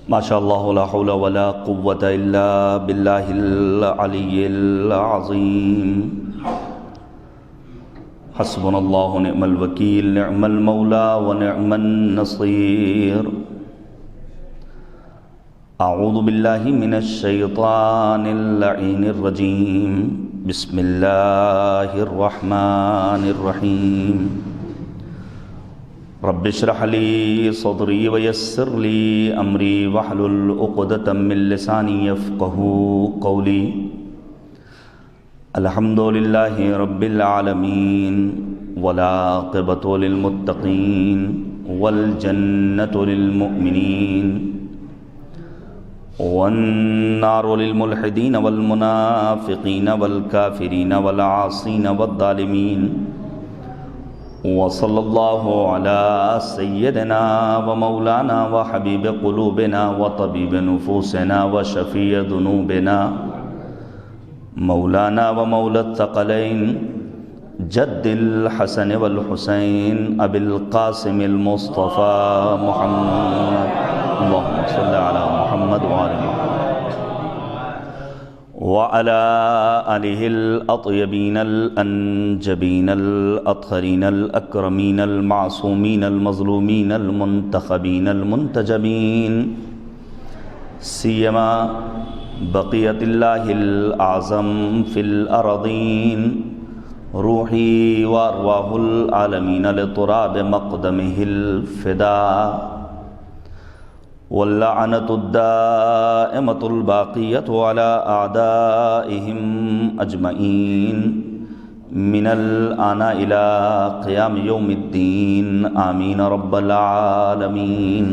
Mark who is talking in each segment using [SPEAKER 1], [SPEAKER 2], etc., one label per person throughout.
[SPEAKER 1] ما شاء اللہ لا حول ولا قوة الا باللہ العلی العظیم حسبنا اللہ نعم الوکیل نعم المولا ونعم النصیر اعوذ باللہ من الشیطان اللعین الرجیم بسم اللہ الرحمن الرحیم رب اشرح لی صدری ویسر لی امری واحلل عقدۃ من لسانی یفقہوا قولی الحمد للہ رب العالمین والعاقبۃ للمتقین والجنۃ للمؤمنین والنار للملحدین والمنافقین والکافرین والعاصین والظالمین وصلی اللہ علی سیدنا ومولانا وحبیب قلوبنا وطبیب نفوسنا وشفیع ذنوبنا مولانا ومولا الثقلین جد الحسن والحسین ابی القاسم المصطفى محمد اللہم صلی علی محمد وعلی محمد وعلى آلہ الأطیبین الأنجبین الأطہرین الأکرمین المعصومین المظلومین المنتخبین المنتجبین سیما بقیت اللہ الأعظم فی الأرضین روحی وارواح العالمین لتراب مقدمہ الفداء واللعنة الدائمة الباقية على أعدائهم أجمعين من الآن إلى قيام يوم الدين آمين رب العالمين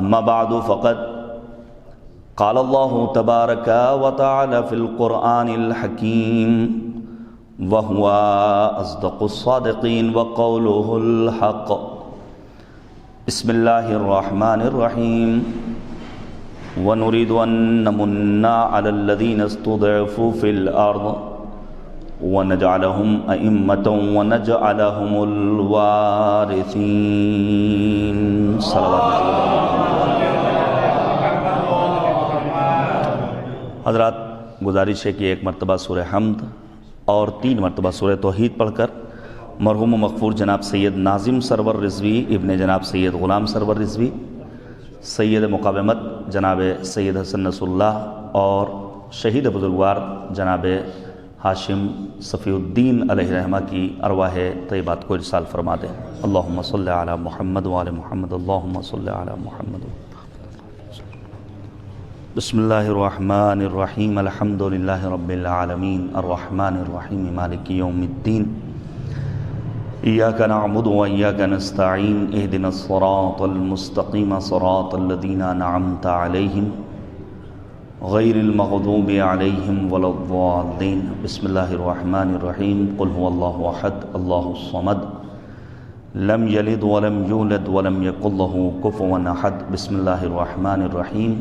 [SPEAKER 1] أما بعد فقد قال الله تبارك وتعالى في القرآن الحكيم وهو أصدق الصادقين وقوله الحق بسم اللہ الرحمن الرحیم ونريد أن نمن على الذين استضعفوا في الأرض ونجعلهم أئمة ونجعلهم الوارثين صلوات حضرات گزارش ہے کہ ایک مرتبہ سورہ حمد اور 3 مرتبہ سورہ توحید پڑھ کر مرحوم و مغفور جناب سید ناظم سرور رضوی ابن جناب سید غلام سرور رضوی، سید مقاومت جناب سید حسن نصر اللہ اور شہید بزرگوار جناب ہاشم صفی الدین علیہ رحمہ کی ارواح طیبات کو ارسال فرما دیں۔ اللہم صلی علی محمد وعلی محمد، اللہم صلی علی محمد۔ بسم اللہ الرحمن الرحیم الحمد للہ رب العالمین الرحمن الرحیم مالک یوم الدین إياك نعبد وإياك نستعين اهدنا الصراط المستقيم صراط الذين أنعمت عليهم غير المغضوب عليهم ولا الضالين بسم الله الرحمن الرحيم قل هو الله أحد الله الصمد لم يلد ولم يولد ولم يكن له كفوا أحد بسم الله الرحمن الرحيم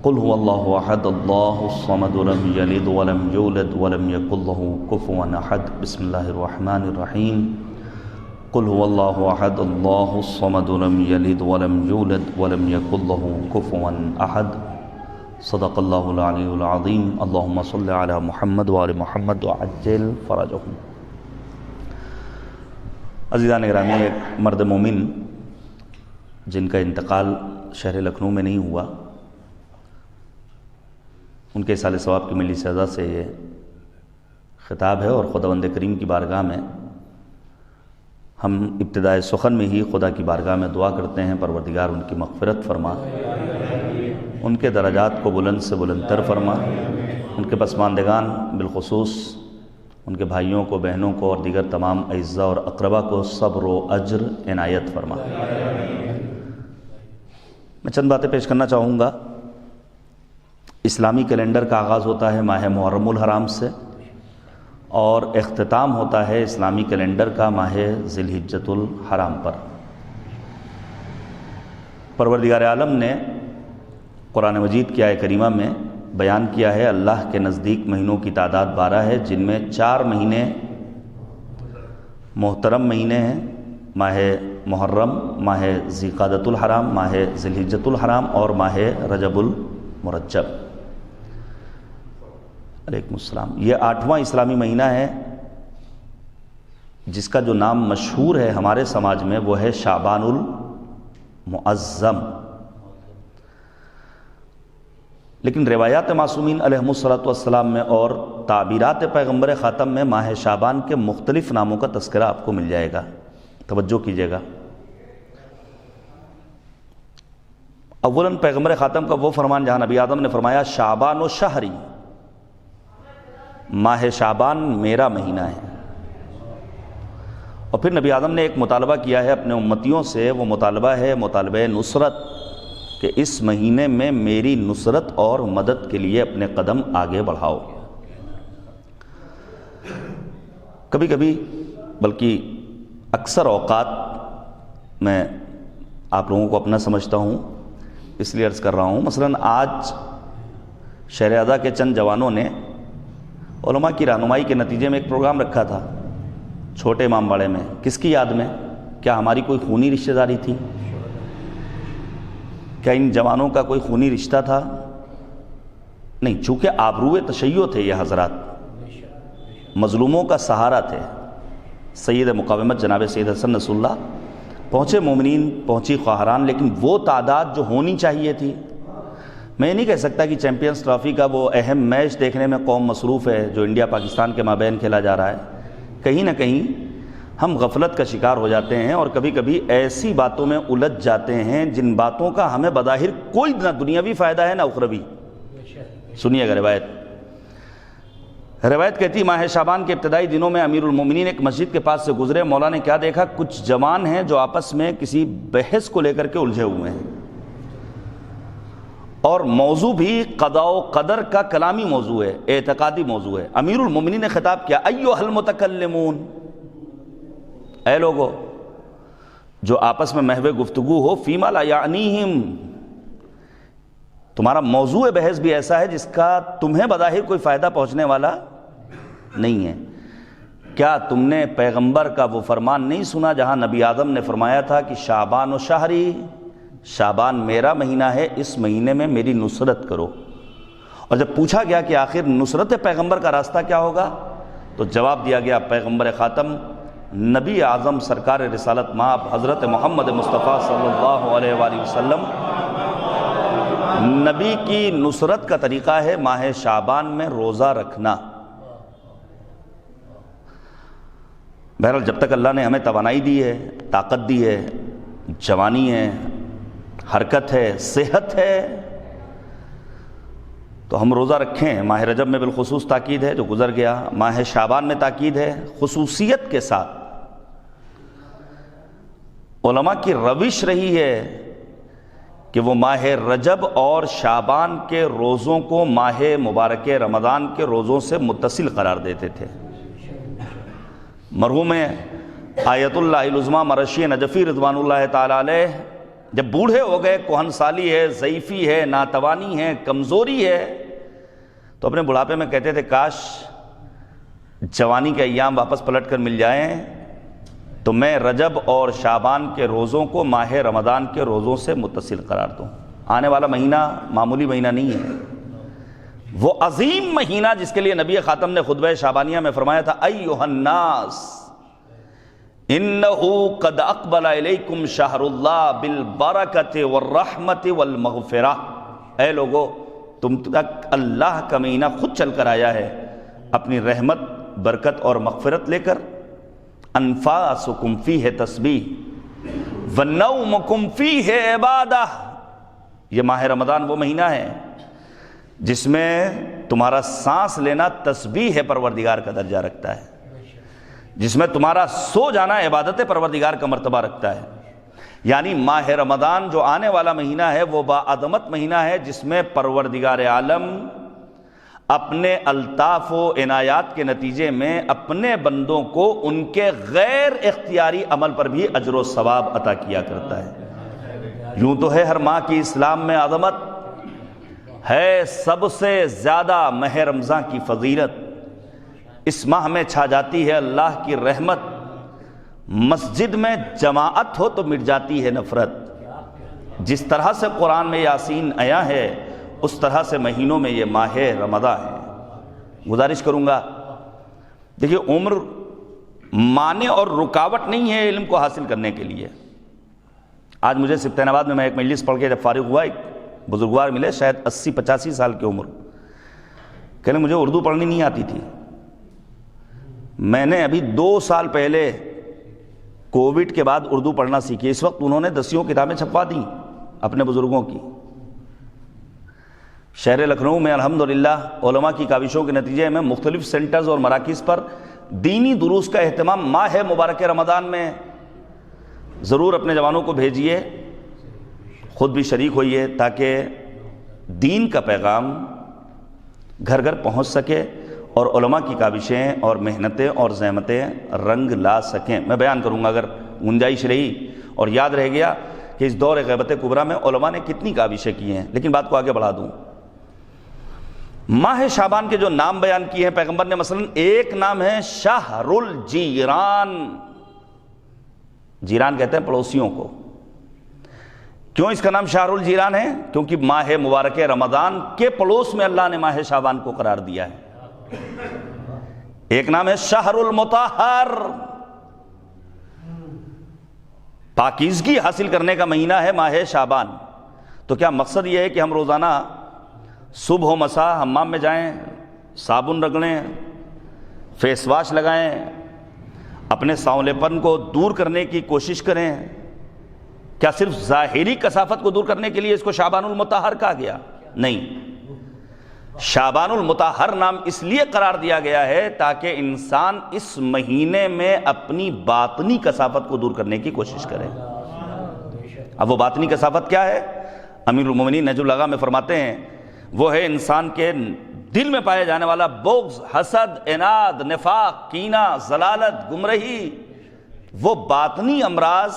[SPEAKER 1] قل هو الله أحد الله الصمد لم يلد ولم يولد ولم يكن له كفوا أحد بسم الله الرحمن الرحيم قل هو الله أحد الله الصمد لم يلد ولم يولد ولم يكن له كفوا أحد صدق الله العلي العظيم اللهم صل على محمد وعلى محمد وعجل فرجهم۔ عزیزان گرامی، ایک مرد مومن جن کا انتقال شہر لکھنؤ میں نہیں ہوا، ان کے سال ثواب کی ملی سزا سے یہ خطاب ہے، اور خداوند کریم کی بارگاہ میں ہم ابتدائے سخن میں ہی خدا کی بارگاہ میں دعا کرتے ہیں پروردگار ان کی مغفرت فرما، ان کے درجات کو بلند سے بلندتر فرما، ان کے پسماندگان بالخصوص ان کے بھائیوں کو، بہنوں کو اور دیگر تمام اعزاء اور اقربا کو صبر و اجر عنایت فرما۔ میں چند باتیں پیش کرنا چاہوں گا۔ اسلامی کیلنڈر کا آغاز ہوتا ہے ماہ محرم الحرام سے، اور اختتام ہوتا ہے اسلامی کیلنڈر کا ماہ ذی الحجۃ الحرام پر۔ پروردگار عالم نے قرآن مجید کی آیہ کریمہ میں بیان کیا ہے اللہ کے نزدیک مہینوں کی تعداد 12 ہے، جن میں 4 مہینے محترم مہینے ہیں، ماہ محرم، ماہ ذی الحرام، ماہ ذی الحجۃ الحرام اور ماہ رجب المرجب۔ علیکم السلام۔ یہ 8واں اسلامی مہینہ ہے جس کا جو نام مشہور ہے ہمارے سماج میں وہ ہے شعبان المعظم، لیکن روایات معصومین علیہم الصلوۃ والسلام میں اور تعبیرات پیغمبر خاتم میں ماہ شعبان کے مختلف ناموں کا تذکرہ آپ کو مل جائے گا، توجہ کیجیے گا۔ اولاً پیغمبر خاتم کا وہ فرمان جہاں نبی آدم نے فرمایا شعبان و شہری، ماہ شعبان میرا مہینہ ہے، اور پھر نبی آدم نے ایک مطالبہ کیا ہے اپنے امتیوں سے، وہ مطالبہ ہے مطالبہ نصرت، کہ اس مہینے میں میری نصرت اور مدد کے لیے اپنے قدم آگے بڑھاؤ۔ کبھی کبھی بلکہ اکثر اوقات میں آپ لوگوں کو اپنا سمجھتا ہوں، اس لیے عرض کر رہا ہوں، مثلاً آج شہر اعضا کے چند جوانوں نے علماء کی رہنمائی کے نتیجے میں ایک پروگرام رکھا تھا چھوٹے امام باڑے میں، کس کی یاد میں؟ کیا ہماری کوئی خونی رشتہ داری تھی؟ کیا ان جوانوں کا کوئی خونی رشتہ تھا؟ نہیں، چونکہ آبروئے تشیع تھے یہ حضرات، مظلوموں کا سہارا تھے، سید مقاومت جناب سید حسن نصر اللہ، پہنچے مومنین، پہنچی خواہران، لیکن وہ تعداد جو ہونی چاہیے تھی، میں یہ نہیں کہہ سکتا کہ چیمپئنز ٹرافی کا وہ اہم میچ دیکھنے میں قوم مصروف ہے جو انڈیا پاکستان کے مابین کھیلا جا رہا ہے، کہیں نہ کہیں ہم غفلت کا شکار ہو جاتے ہیں اور کبھی کبھی ایسی باتوں میں الجھ جاتے ہیں جن باتوں کا ہمیں بظاہر کوئی نہ دنیاوی فائدہ ہے نہ اخروی۔ سنیے گا روایت کہتی ماہ شعبان کے ابتدائی دنوں میں امیر المومنین ایک مسجد کے پاس سے گزرے، مولا نے کیا دیکھا؟ کچھ جوان ہیں جو آپس میں کسی بحث کو لے کر کے الجھے ہوئے ہیں، اور موضوع بھی قضاء و قدر کا کلامی موضوع ہے، اعتقادی موضوع ہے۔ امیر المومنین نے خطاب کیا ایھا المتکلمون، اے لوگو جو آپس میں محو گفتگو ہو، فیما لا یعنیہم، تمہارا موضوع بحث بھی ایسا ہے جس کا تمہیں بظاہر کوئی فائدہ پہنچنے والا نہیں ہے۔ کیا تم نے پیغمبر کا وہ فرمان نہیں سنا جہاں نبی آدم نے فرمایا تھا کہ شعبان و شہری، شعبان میرا مہینہ ہے، اس مہینے میں میری نصرت کرو؟ اور جب پوچھا گیا کہ آخر نصرت پیغمبر کا راستہ کیا ہوگا تو جواب دیا گیا پیغمبر خاتم نبی اعظم سرکار رسالت مآب حضرت محمد مصطفیٰ صلی اللہ علیہ وآلہ وسلم، نبی کی نصرت کا طریقہ ہے ماہ شعبان میں روزہ رکھنا۔ بہرحال جب تک اللہ نے ہمیں توانائی دی ہے، طاقت دی ہے، جوانی ہے، حرکت ہے، صحت ہے، تو ہم روزہ رکھیں۔ ماہ رجب میں بالخصوص تاکید ہے جو گزر گیا، ماہ شعبان میں تاکید ہے خصوصیت کے ساتھ۔ علماء کی روش رہی ہے کہ وہ ماہ رجب اور شعبان کے روزوں کو ماہ مبارک رمضان کے روزوں سے متصل قرار دیتے تھے۔ مرحوم آیت اللہ العظمیٰ مرشی نجفی رضوان اللہ تعالی علیہ جب بوڑھے ہو گئے، کہن سالی ہے، ضعیفی ہے، ناتوانی ہے، کمزوری ہے، تو اپنے بڑھاپے میں کہتے تھے کاش جوانی کے ایام واپس پلٹ کر مل جائیں تو میں رجب اور شعبان کے روزوں کو ماہ رمضان کے روزوں سے متصل قرار دوں۔ آنے والا مہینہ معمولی مہینہ نہیں ہے، وہ عظیم مہینہ جس کے لیے نبی خاتم نے خطبہ شعبانیہ میں فرمایا تھا ایھا الناس انہ قد اقبل الیکم شہر اللہ بالبرکۃ والرحمۃ والمغفرہ، اے لوگو تم تک اللہ کا مہینہ خود چل کر آیا ہے اپنی رحمت، برکت اور مغفرت لے کر۔ انفاسکم فیہ تسبیح ونومکم فیہ عبادہ، یہ ماہ رمضان وہ مہینہ ہے جس میں تمہارا سانس لینا تسبیح پروردگار کا درجہ رکھتا ہے، جس میں تمہارا سو جانا عبادت پروردگار کا مرتبہ رکھتا ہے۔ یعنی ماہ رمضان جو آنے والا مہینہ ہے وہ باعظمت مہینہ ہے جس میں پروردگار عالم اپنے الطاف و عنایات کے نتیجے میں اپنے بندوں کو ان کے غیر اختیاری عمل پر بھی اجر و ثواب عطا کیا کرتا ہے۔ یوں تو ہے ہر ماہ کی اسلام میں عظمت ہے، سب سے زیادہ ماہ رمضان کی فضیلت، اس ماہ میں چھا جاتی ہے اللہ کی رحمت، مسجد میں جماعت ہو تو مٹ جاتی ہے نفرت. جس طرح سے قرآن میں یاسین آیا ہے اس طرح سے مہینوں میں یہ ماہ رمضان ہے. گزارش کروں گا، دیکھیے عمر مانع اور رکاوٹ نہیں ہے علم کو حاصل کرنے کے لیے. آج مجھے سبتین آباد میں ایک مجلس پڑھ کے جب فارغ ہوا، ایک بزرگوار ملے شاید 80-85 سال کی عمر، کہنے مجھے اردو پڑھنی نہیں آتی تھی. میں نے ابھی 2 سال پہلے کووڈ کے بعد اردو پڑھنا سیکھی. اس وقت انہوں نے 10 کتابیں چھپوا دیں اپنے بزرگوں کی. شہر لکھنؤ میں الحمدللہ علماء کی کاوشوں کے نتیجے میں مختلف سینٹرز اور مراکز پر دینی دروس کا اہتمام ماہ مبارک رمضان میں. ضرور اپنے جوانوں کو بھیجیے، خود بھی شریک ہوئیے تاکہ دین کا پیغام گھر گھر پہنچ سکے اور علماء کی کاوشیں اور محنتیں اور زحمتیں رنگ لا سکیں. میں بیان کروں گا اگر گنجائش رہی اور یاد رہ گیا کہ اس دور غیبت کبریٰ میں علماء نے کتنی کاوشیں کی ہیں، لیکن بات کو آگے بڑھا دوں. ماہ شعبان کے جو نام بیان کیے ہیں پیغمبر نے، مثلا ایک نام ہے شہر الجیران. جیران کہتے ہیں پڑوسیوں کو. کیوں اس کا نام شہر الجیران ہے؟ کیونکہ ماہ مبارک رمضان کے پڑوس میں اللہ نے ماہ شعبان کو قرار دیا ہے. ایک نام ہے شہر المطہر، پاکیزگی حاصل کرنے کا مہینہ ہے ماہ شعبان. تو کیا مقصد یہ ہے کہ ہم روزانہ صبح و مساء حمام میں جائیں، صابن رگڑیں، فیس واش لگائیں، اپنے سانولے پن کو دور کرنے کی کوشش کریں؟ کیا صرف ظاہری کثافت کو دور کرنے کے لیے اس کو شعبان المطہر کہا گیا؟ نہیں، شعبان المطہر نام اس لیے قرار دیا گیا ہے تاکہ انسان اس مہینے میں اپنی باطنی کثافت کو دور کرنے کی کوشش کرے. اب وہ باطنی کثافت کیا ہے؟ امیر المومنین نہج البلاغہ میں فرماتے ہیں وہ ہے انسان کے دل میں پائے جانے والا بغض، حسد، عناد، نفاق، کینہ، ضلالت، گمراہی، وہ باطنی امراض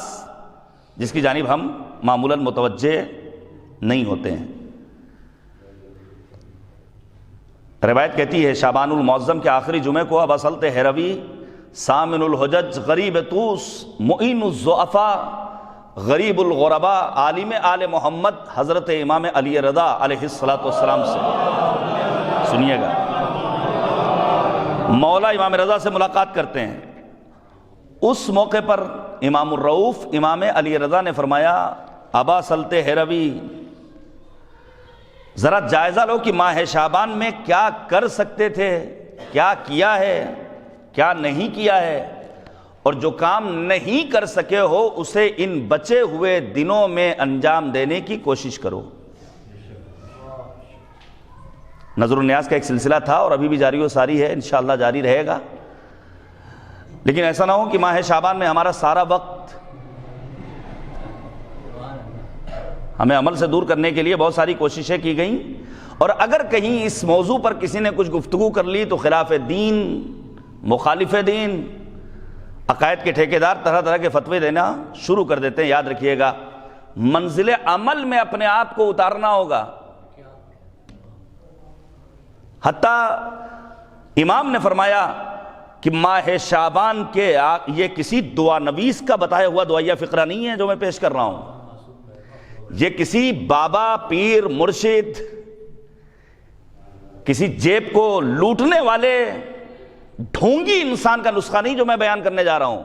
[SPEAKER 1] جس کی جانب ہم معمولاً متوجہ نہیں ہوتے ہیں. روایت کہتی ہے شعبان المعظم کے آخری جمعے کو ابا سلط ہیروی، سامن الحجج، غریب طوس، معین الضعفاء، غریب الغرباء، عالم آل محمد حضرت امام علی رضا علیہ السلام سے سنیے گا، مولا امام رضا سے ملاقات کرتے ہیں. اس موقع پر امام الرؤوف امام علی رضا نے فرمایا ابا سلط ہیروی، ذرا جائزہ لو کہ ماہ شعبان میں کیا کر سکتے تھے، کیا کیا ہے، کیا نہیں کیا ہے، اور جو کام نہیں کر سکے ہو اسے ان بچے ہوئے دنوں میں انجام دینے کی کوشش کرو. نظر النیاز کا ایک سلسلہ تھا اور ابھی بھی جاری و ساری ہے، انشاءاللہ جاری رہے گا. لیکن ایسا نہ ہو کہ ماہ شعبان میں ہمارا سارا وقت ہمیں عمل سے دور کرنے کے لیے بہت ساری کوششیں کی گئیں، اور اگر کہیں اس موضوع پر کسی نے کچھ گفتگو کر لی تو خلاف دین، مخالف دین، عقائد کے ٹھیکیدار طرح طرح کے فتوے دینا شروع کر دیتے ہیں. یاد رکھیے گا منزل عمل میں اپنے آپ کو اتارنا ہوگا. حتیٰ امام نے فرمایا کہ ماہ شعبان کے یہ کسی دعا نویس کا بتایا ہوا دعائیہ فقرہ نہیں ہے جو میں پیش کر رہا ہوں. یہ کسی بابا، پیر، مرشد، کسی جیب کو لوٹنے والے ڈھونگی انسان کا نسخہ نہیں جو میں بیان کرنے جا رہا ہوں.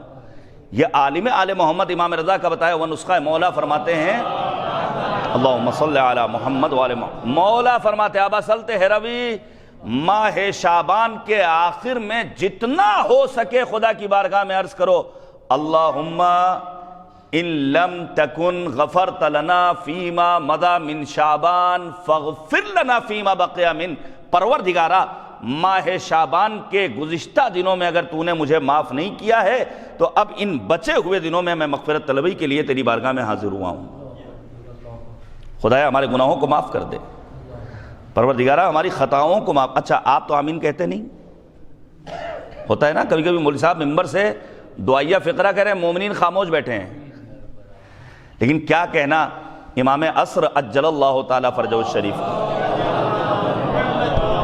[SPEAKER 1] یہ عالم آل محمد امام رضا کا بتایا ہوا نسخہ ہے. مولا فرماتے ہیں اللہم صلی علی محمد وآل محمد، مولا فرماتے ابا سلط ہیروی ماہ شعبان کے آخر میں جتنا ہو سکے خدا کی بارگاہ میں عرض کرو اللہم ان لم تکن غفرت لنا فیما مضی من شعبان فاغفر لنا فیما بقی من. پروردگارا ماہ شعبان کے گزشتہ دنوں میں اگر تو نے مجھے معاف نہیں کیا ہے تو اب ان بچے ہوئے دنوں میں مغفرت طلبی کے لیے تیری بارگاہ میں حاضر ہوا ہوں. خدایا ہمارے گناہوں کو معاف کر دے، پروردگارا ہماری خطاؤں کو معاف. اچھا آپ تو آمین کہتے نہیں؟ ہوتا ہے نا کبھی کبھی مولوی صاحب ممبر سے دعائیہ فقرہ کہہ رہے ہیں، مومنین خاموش بیٹھے ہیں. لیکن کیا کہنا امام عصر عجل اللہ تعالی فرجہ الشریف.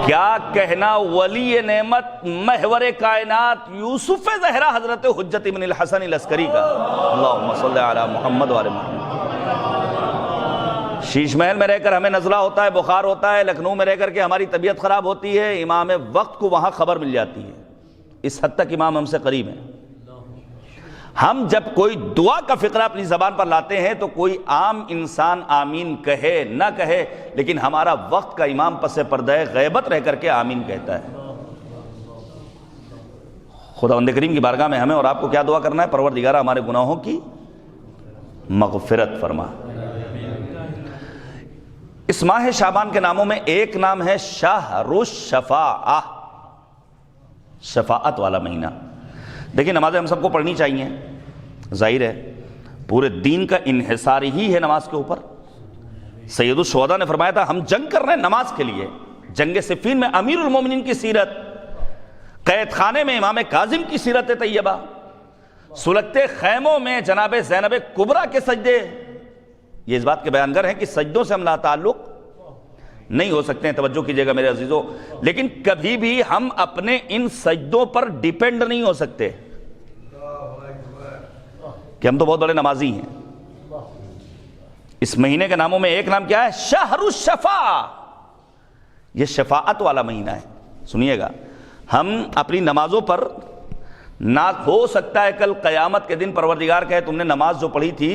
[SPEAKER 1] کیا کہنا ولی نعمت محور کائنات یوسف زہرا حضرت حجت ابن الحسن العسکری کا، اللہم صلی علی محمد وعلی محمد۔ شیش محل میں رہ کر ہمیں نزلہ ہوتا ہے، بخار ہوتا ہے، لکھنؤ میں رہ کر کے ہماری طبیعت خراب ہوتی ہے، امام وقت کو وہاں خبر مل جاتی ہے، اس حد تک امام ہم سے قریب ہیں۔ ہم جب کوئی دعا کا فقرہ اپنی زبان پر لاتے ہیں تو کوئی عام انسان آمین کہے نہ کہے، لیکن ہمارا وقت کا امام پس پردہ غیبت رہ کر کے آمین کہتا ہے۔ خداوند کریم کی بارگاہ میں ہمیں اور آپ کو کیا دعا کرنا ہے؟ پروردگارہ ہمارے گناہوں کی مغفرت فرما۔ اس ماہ شعبان کے ناموں میں ایک نام ہے شہر الشفاعہ، شفاعت والا مہینہ۔ دیکھیں نمازیں ہم سب کو پڑھنی چاہیے، ظاہر ہے پورے دین کا انحصار ہی ہے نماز کے اوپر۔ سید الشہداء نے فرمایا تھا ہم جنگ کر رہے ہیں نماز کے لیے۔ جنگ صفین میں امیر المومنین کی سیرت، قید خانے میں امام کاظم کی سیرت طیبہ، سلگتے خیموں میں جناب زینب کبریٰ کے سجدے، یہ اس بات کے بیانگر ہیں کہ سجدوں سے ہم لا تعلق نہیں ہو سکتے ہیں، توجہ کیجئے گا میرے عزیزو، لیکن کبھی بھی ہم اپنے ان سجدوں پر ڈیپینڈ نہیں ہو سکتے کہ ہم تو بہت بڑے نمازی ہیں۔ اس مہینے کے ناموں میں ایک نام کیا ہے؟ شہر الشفاعہ، یہ شفاعت والا مہینہ ہے۔ سنیے گا، ہم اپنی نمازوں پر نہ ہو سکتا ہے کل قیامت کے دن پروردگار کہے تم نے نماز جو پڑھی تھی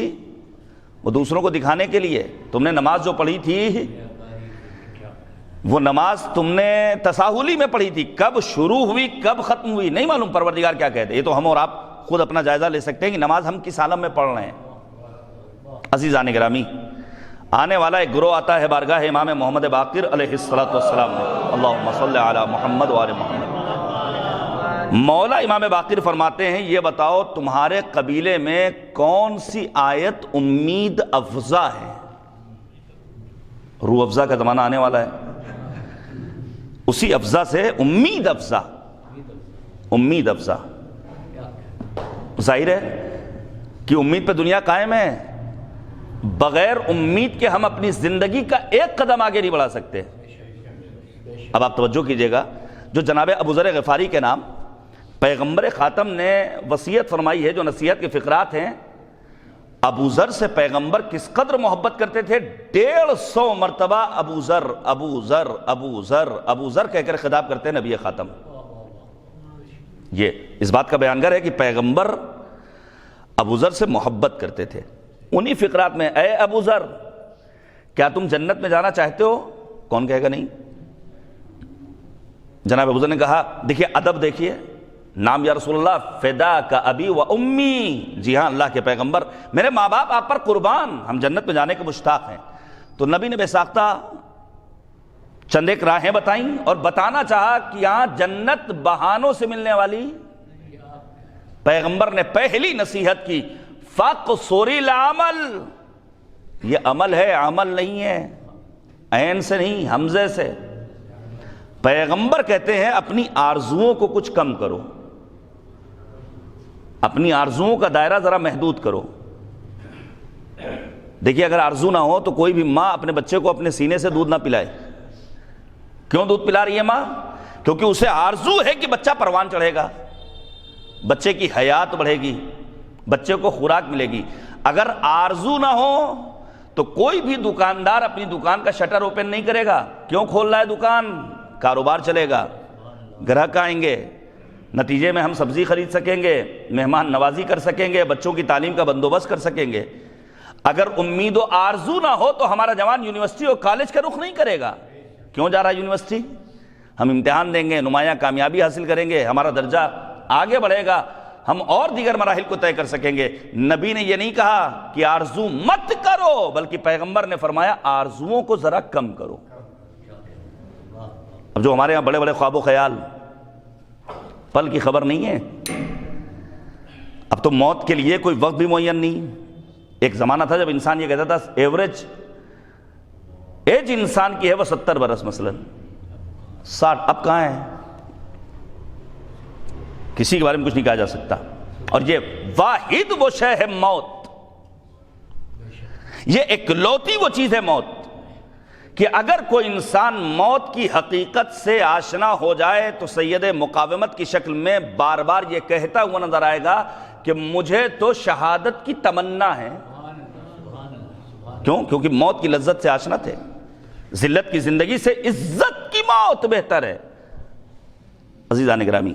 [SPEAKER 1] وہ دوسروں کو دکھانے کے لیے، تم نے نماز جو پڑھی تھی وہ نماز تم نے تساہلی میں پڑھی تھی، کب شروع ہوئی کب ختم ہوئی نہیں معلوم، پروردگار کیا کہتے۔ یہ تو ہم اور آپ خود اپنا جائزہ لے سکتے ہیں کہ نماز ہم کس عالم میں پڑھ رہے ہیں۔ عزیزان گرامی، آنے والا ایک گروہ آتا ہے بارگاہ امام محمد باقر علیہ السلام میں، اللہم صلی علی محمد وآل محمد۔ مولا امام باقر فرماتے ہیں یہ بتاؤ تمہارے قبیلے میں کون سی آیت امید افزا ہے؟ روح افزا کا زمانہ آنے والا ہے، اسی افزا سے امید افزا، امید افزا، ظاہر ہے کہ امید پہ دنیا قائم ہے، بغیر امید کے ہم اپنی زندگی کا ایک قدم آگے نہیں بڑھا سکتے۔ اب آپ توجہ کیجئے گا، جو جناب ابو ذر غفاری کے نام پیغمبر خاتم نے وصیت فرمائی ہے، جو نصیحت کے فقرات ہیں، ابو ذر سے پیغمبر کس قدر محبت کرتے تھے، 150 مرتبہ ابو ذر ابو ذر ابو ذر ابو ذر کہہ کر خطاب کرتے ہیں نبی خاتم۔ یہ اس بات کا بیانگر ہے کہ پیغمبر ابو ذر سے محبت کرتے تھے۔ انہی فقرات میں اے ابو ذر کیا تم جنت میں جانا چاہتے ہو؟ کون کہے گا نہیں؟ جناب ابو ذر نے کہا دیکھیے ادب دیکھیے، نام یا رسول اللہ فدا کا ابی و امی، جی ہاں اللہ کے پیغمبر میرے ماں باپ آپ پر قربان، ہم جنت میں جانے کے مشتاق ہیں۔ تو نبی نے بے ساختہ چند ایک راہیں بتائیں اور بتانا چاہا کہ یہاں جنت بہانوں سے ملنے والی، پیغمبر نے پہلی نصیحت کی فَقْصُرِ الْعَمَلِ، یہ عمل ہے عمل نہیں ہے، عین سے نہیں حمزے سے۔ پیغمبر کہتے ہیں اپنی آرزوؤں کو کچھ کم کرو، اپنی آرزوؤں کا دائرہ ذرا محدود کرو۔ دیکھیے اگر آرزو نہ ہو تو کوئی بھی ماں اپنے بچے کو اپنے سینے سے دودھ نہ پلائے۔ کیوں دودھ پلا رہی ہے ماں؟ کیونکہ اسے آرزو ہے کہ بچہ پروان چڑھے گا، بچے کی حیات بڑھے گی، بچے کو خوراک ملے گی۔ اگر آرزو نہ ہو تو کوئی بھی دکاندار اپنی دکان کا شٹر اوپن نہیں کرے گا۔ کیوں کھول رہا ہے دکان؟ کاروبار چلے گا، گراہک آئیں گے، نتیجے میں ہم سبزی خرید سکیں گے، مہمان نوازی کر سکیں گے، بچوں کی تعلیم کا بندوبست کر سکیں گے۔ اگر امید و آرزو نہ ہو تو ہمارا جوان یونیورسٹی اور کالج کا رخ نہیں کرے گا۔ کیوں جا رہا ہے یونیورسٹی؟ ہم امتحان دیں گے، نمایاں کامیابی حاصل کریں گے، ہمارا درجہ آگے بڑھے گا، ہم اور دیگر مراحل کو طے کر سکیں گے۔ نبی نے یہ نہیں کہا کہ آرزو مت کرو، بلکہ پیغمبر نے فرمایا آرزوؤں کو ذرا کم کرو۔ اب جو ہمارے یہاں بڑے بڑے خواب و خیال، پل کی خبر نہیں ہے، اب تو موت کے لیے کوئی وقت بھی معین نہیں۔ ایک زمانہ تھا جب انسان یہ کہتا تھا ایوریج ایج انسان کی ہے وہ 70 برس، مثلا 60، اب کہاں ہے؟ کسی کے بارے میں کچھ نہیں کہا جا سکتا۔ اور یہ واحد وہ شے ہے موت، یہ اکلوتی وہ چیز ہے موت کہ اگر کوئی انسان موت کی حقیقت سے آشنا ہو جائے تو سید مقاومت کی شکل میں بار بار یہ کہتا ہوا نظر آئے گا کہ مجھے تو شہادت کی تمنا ہے. کیوں؟ کیونکہ موت کی لذت سے آشنا تھے. ذلت کی زندگی سے عزت کی موت بہتر ہے. عزیزان گرامی،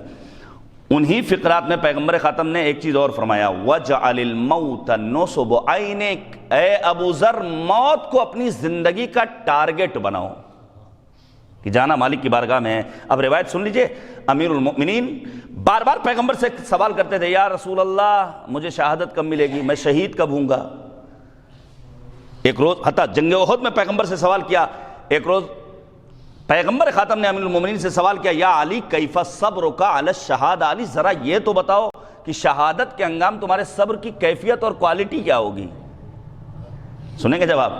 [SPEAKER 1] انہی فقرات میں پیغمبر خاتم نے ایک چیز اور فرمایا، وَجَعَلِ الْمَوْتَ نُصُبُ عَيْنِكَ، اے ابو ذر موت کو اپنی زندگی کا ٹارگٹ بناؤ کہ جانا مالک کی بارگاہ میں ہے. اب روایت سن لیجئے، امیر المؤمنین بار بار پیغمبر سے سوال کرتے تھے، یا رسول اللہ مجھے شہادت کب ملے گی، میں شہید کب ہوں گا. ایک روز حتیٰ جنگ احد میں پیغمبر سے سوال کیا. ایک روز پیغمبر خاتم نے امیر المومنین سے سوال کیا، یا علی کیف صبرک علی الشہادہ، علی ذرا یہ تو بتاؤ کہ شہادت کے انگام تمہارے صبر کی کیفیت اور کوالٹی کیا ہوگی. سنیں گے جواب.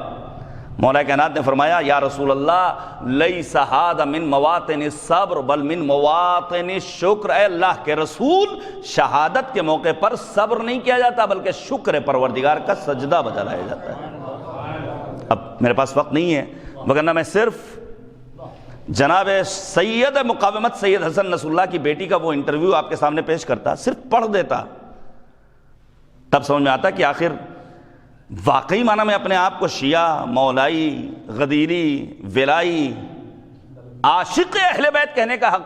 [SPEAKER 1] مولا کائنات نے فرمایا، یا رسول اللہ لیس ھذا من مواطن الصبر بل من مواطن الشکر. اے اللہ کے رسول، شہادت کے موقع پر صبر نہیں کیا جاتا بلکہ شکر پروردگار کا سجدہ بجا لایا جاتا ہے. اب میرے پاس وقت نہیں ہے، وگرنہ میں صرف جناب سید مقاومت سید حسن نصر اللہ کی بیٹی کا وہ انٹرویو آپ کے سامنے پیش کرتا، صرف پڑھ دیتا، تب سمجھ میں آتا کہ آخر واقعی معنی میں اپنے آپ کو شیعہ، مولائی، غدیری، ولائی، عاشق اہل بیت کہنے کا حق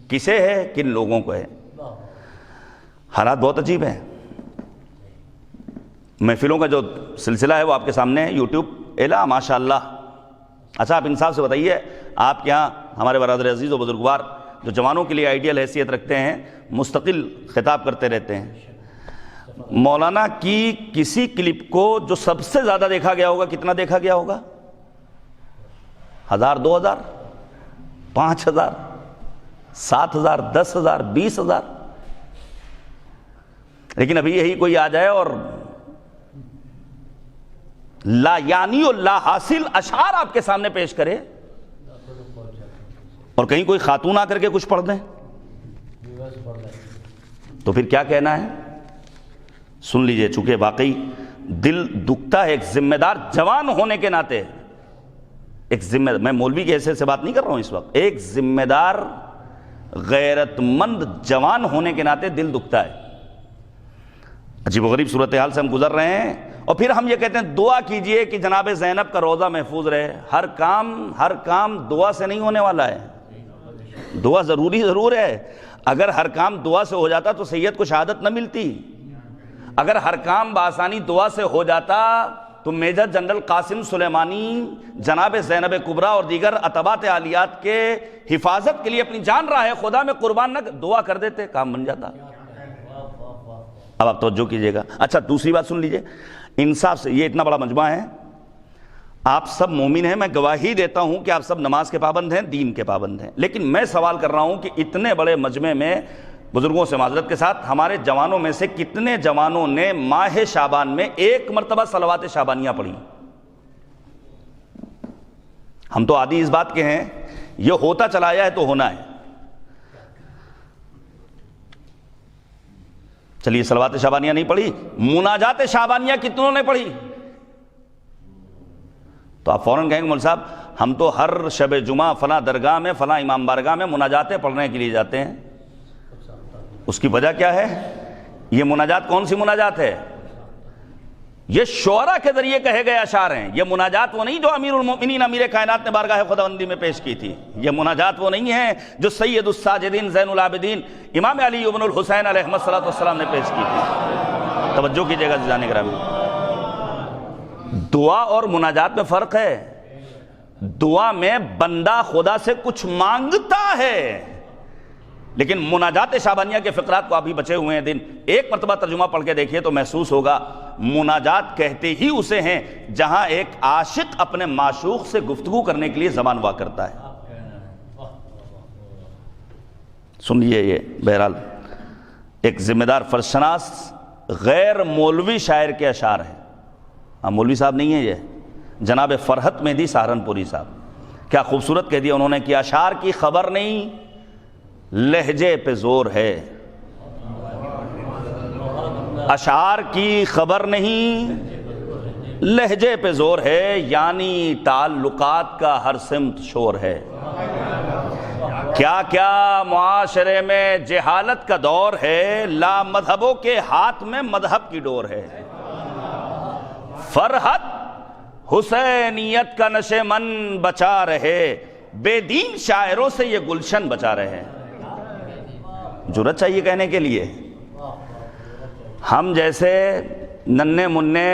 [SPEAKER 1] کسے ہے، کن لوگوں کو ہے. حالات بہت عجیب ہیں. محفلوں کا جو سلسلہ ہے وہ آپ کے سامنے ہے، یوٹیوب اعلیٰ ماشاءاللہ. اچھا آپ انصاف سے بتائیے، آپ کے ہاں ہمارے برادر عزیز و بزرگوار جو جوانوں کے لیے آئیڈیل حیثیت رکھتے ہیں، مستقل خطاب کرتے رہتے ہیں، مولانا کی کسی کلپ کو جو سب سے زیادہ دیکھا گیا ہوگا، کتنا دیکھا گیا ہوگا؟ 1000، 2000، 5000، 7000، 10000، 20000. لیکن ابھی یہی کوئی آ جائے اور لا یعنی و لا حاصل اشعار آپ کے سامنے پیش کرے، اور کہیں کوئی خاتون آ کر کے کچھ پڑھ دیں تو پھر کیا کہنا ہے؟ سن لیجئے، چونکہ واقعی دل دکھتا ہے ایک ذمہ دار جوان ہونے کے ناطے. ایک ذمہ دار، میں مولوی کی حیثیت سے بات نہیں کر رہا ہوں اس وقت، ایک ذمہ دار غیرت مند جوان ہونے کے ناطے دل دکھتا ہے. عجیب و غریب صورتحال سے ہم گزر رہے ہیں، اور پھر ہم یہ کہتے ہیں دعا کیجئے کہ جناب زینب کا روضہ محفوظ رہے. ہر کام دعا سے نہیں ہونے والا ہے. دعا ضرور ہے. اگر ہر کام دعا سے ہو جاتا تو سید کو شہادت نہ ملتی. اگر ہر کام بآسانی دعا سے ہو جاتا تو میجر جنرل قاسم سلیمانی جناب زینب کبریٰ اور دیگر اتباعت عالیات کے حفاظت کے لیے اپنی جان راہ خدا میں قربان نہ دعا کر دیتے، کام بن جاتا. اب آپ توجہ کیجئے گا. اچھا دوسری بات سن لیجئے انصاف سے، یہ اتنا بڑا مجمع ہے، آپ سب مومن ہیں، میں گواہی دیتا ہوں کہ آپ سب نماز کے پابند ہیں، دین کے پابند ہیں، لیکن میں سوال کر رہا ہوں کہ اتنے بڑے مجمع میں بزرگوں سے معذرت کے ساتھ ہمارے جوانوں میں سے کتنے جوانوں نے ماہ شعبان میں ایک مرتبہ صلوات شعبانیہ پڑھی؟ ہم تو عادی اس بات کے ہیں، یہ ہوتا چلا آیا ہے تو ہونا ہے. چلیے صلوات شعبانیہ نہیں پڑھی، مناجات شعبانیہ کتنوں نے پڑھی؟ تو آپ فوراً کہیں گے مول صاحب ہم تو ہر شب جمعہ فلاں درگاہ میں فلاں امام بارگاہ میں مناجاتیں پڑھنے کے لیے جاتے ہیں. اس کی وجہ کیا ہے؟ یہ مناجات کون سی مناجات ہے؟ یہ شعراء کے ذریعے کہے گئے اشعار ہیں. یہ مناجات وہ نہیں جو امیر المؤمنین امیر کائنات نے بارگاہ خداوندی میں پیش کی تھی. یہ مناجات وہ نہیں ہیں جو سید الساجدین زین العابدین امام علی ابن الحسین علیہ السلام نے پیش کی تھی. توجہ کیجئے گا عزیزان گرامی، دعا اور مناجات میں فرق ہے. دعا میں بندہ خدا سے کچھ مانگتا ہے، لیکن مناجات شعبانیہ کے فقرات کو ابھی بچے ہوئے ہیں دن، ایک مرتبہ ترجمہ پڑھ کے دیکھیے تو محسوس ہوگا مناجات کہتے ہی اسے ہیں جہاں ایک عاشق اپنے معشوق سے گفتگو کرنے کے لیے زبان وا کرتا ہے. سنیے، یہ بہرحال ایک ذمہ دار فرشناس غیر مولوی شاعر کے اشعار ہیں. مولوی صاحب نہیں ہیں، یہ جناب فرحت مہدی سہارنپوری صاحب. کیا خوبصورت کہہ دیا انہوں نے کہ اشعار کی خبر نہیں، لہجے پہ زور ہے. اشعار کی خبر نہیں، لہجے پہ زور ہے، یعنی تعلقات کا ہر سمت شور ہے۔ کیا کیا معاشرے میں جہالت کا دور ہے، لا مذہبوں کے ہاتھ میں مذہب کی ڈور ہے۔ فرحت حسینیت کا نشے من بچا رہے، بے دین شاعروں سے یہ گلشن بچا رہے۔ جرأت چاہیے کہنے کے لیے۔ ہم جیسے ننھے منھے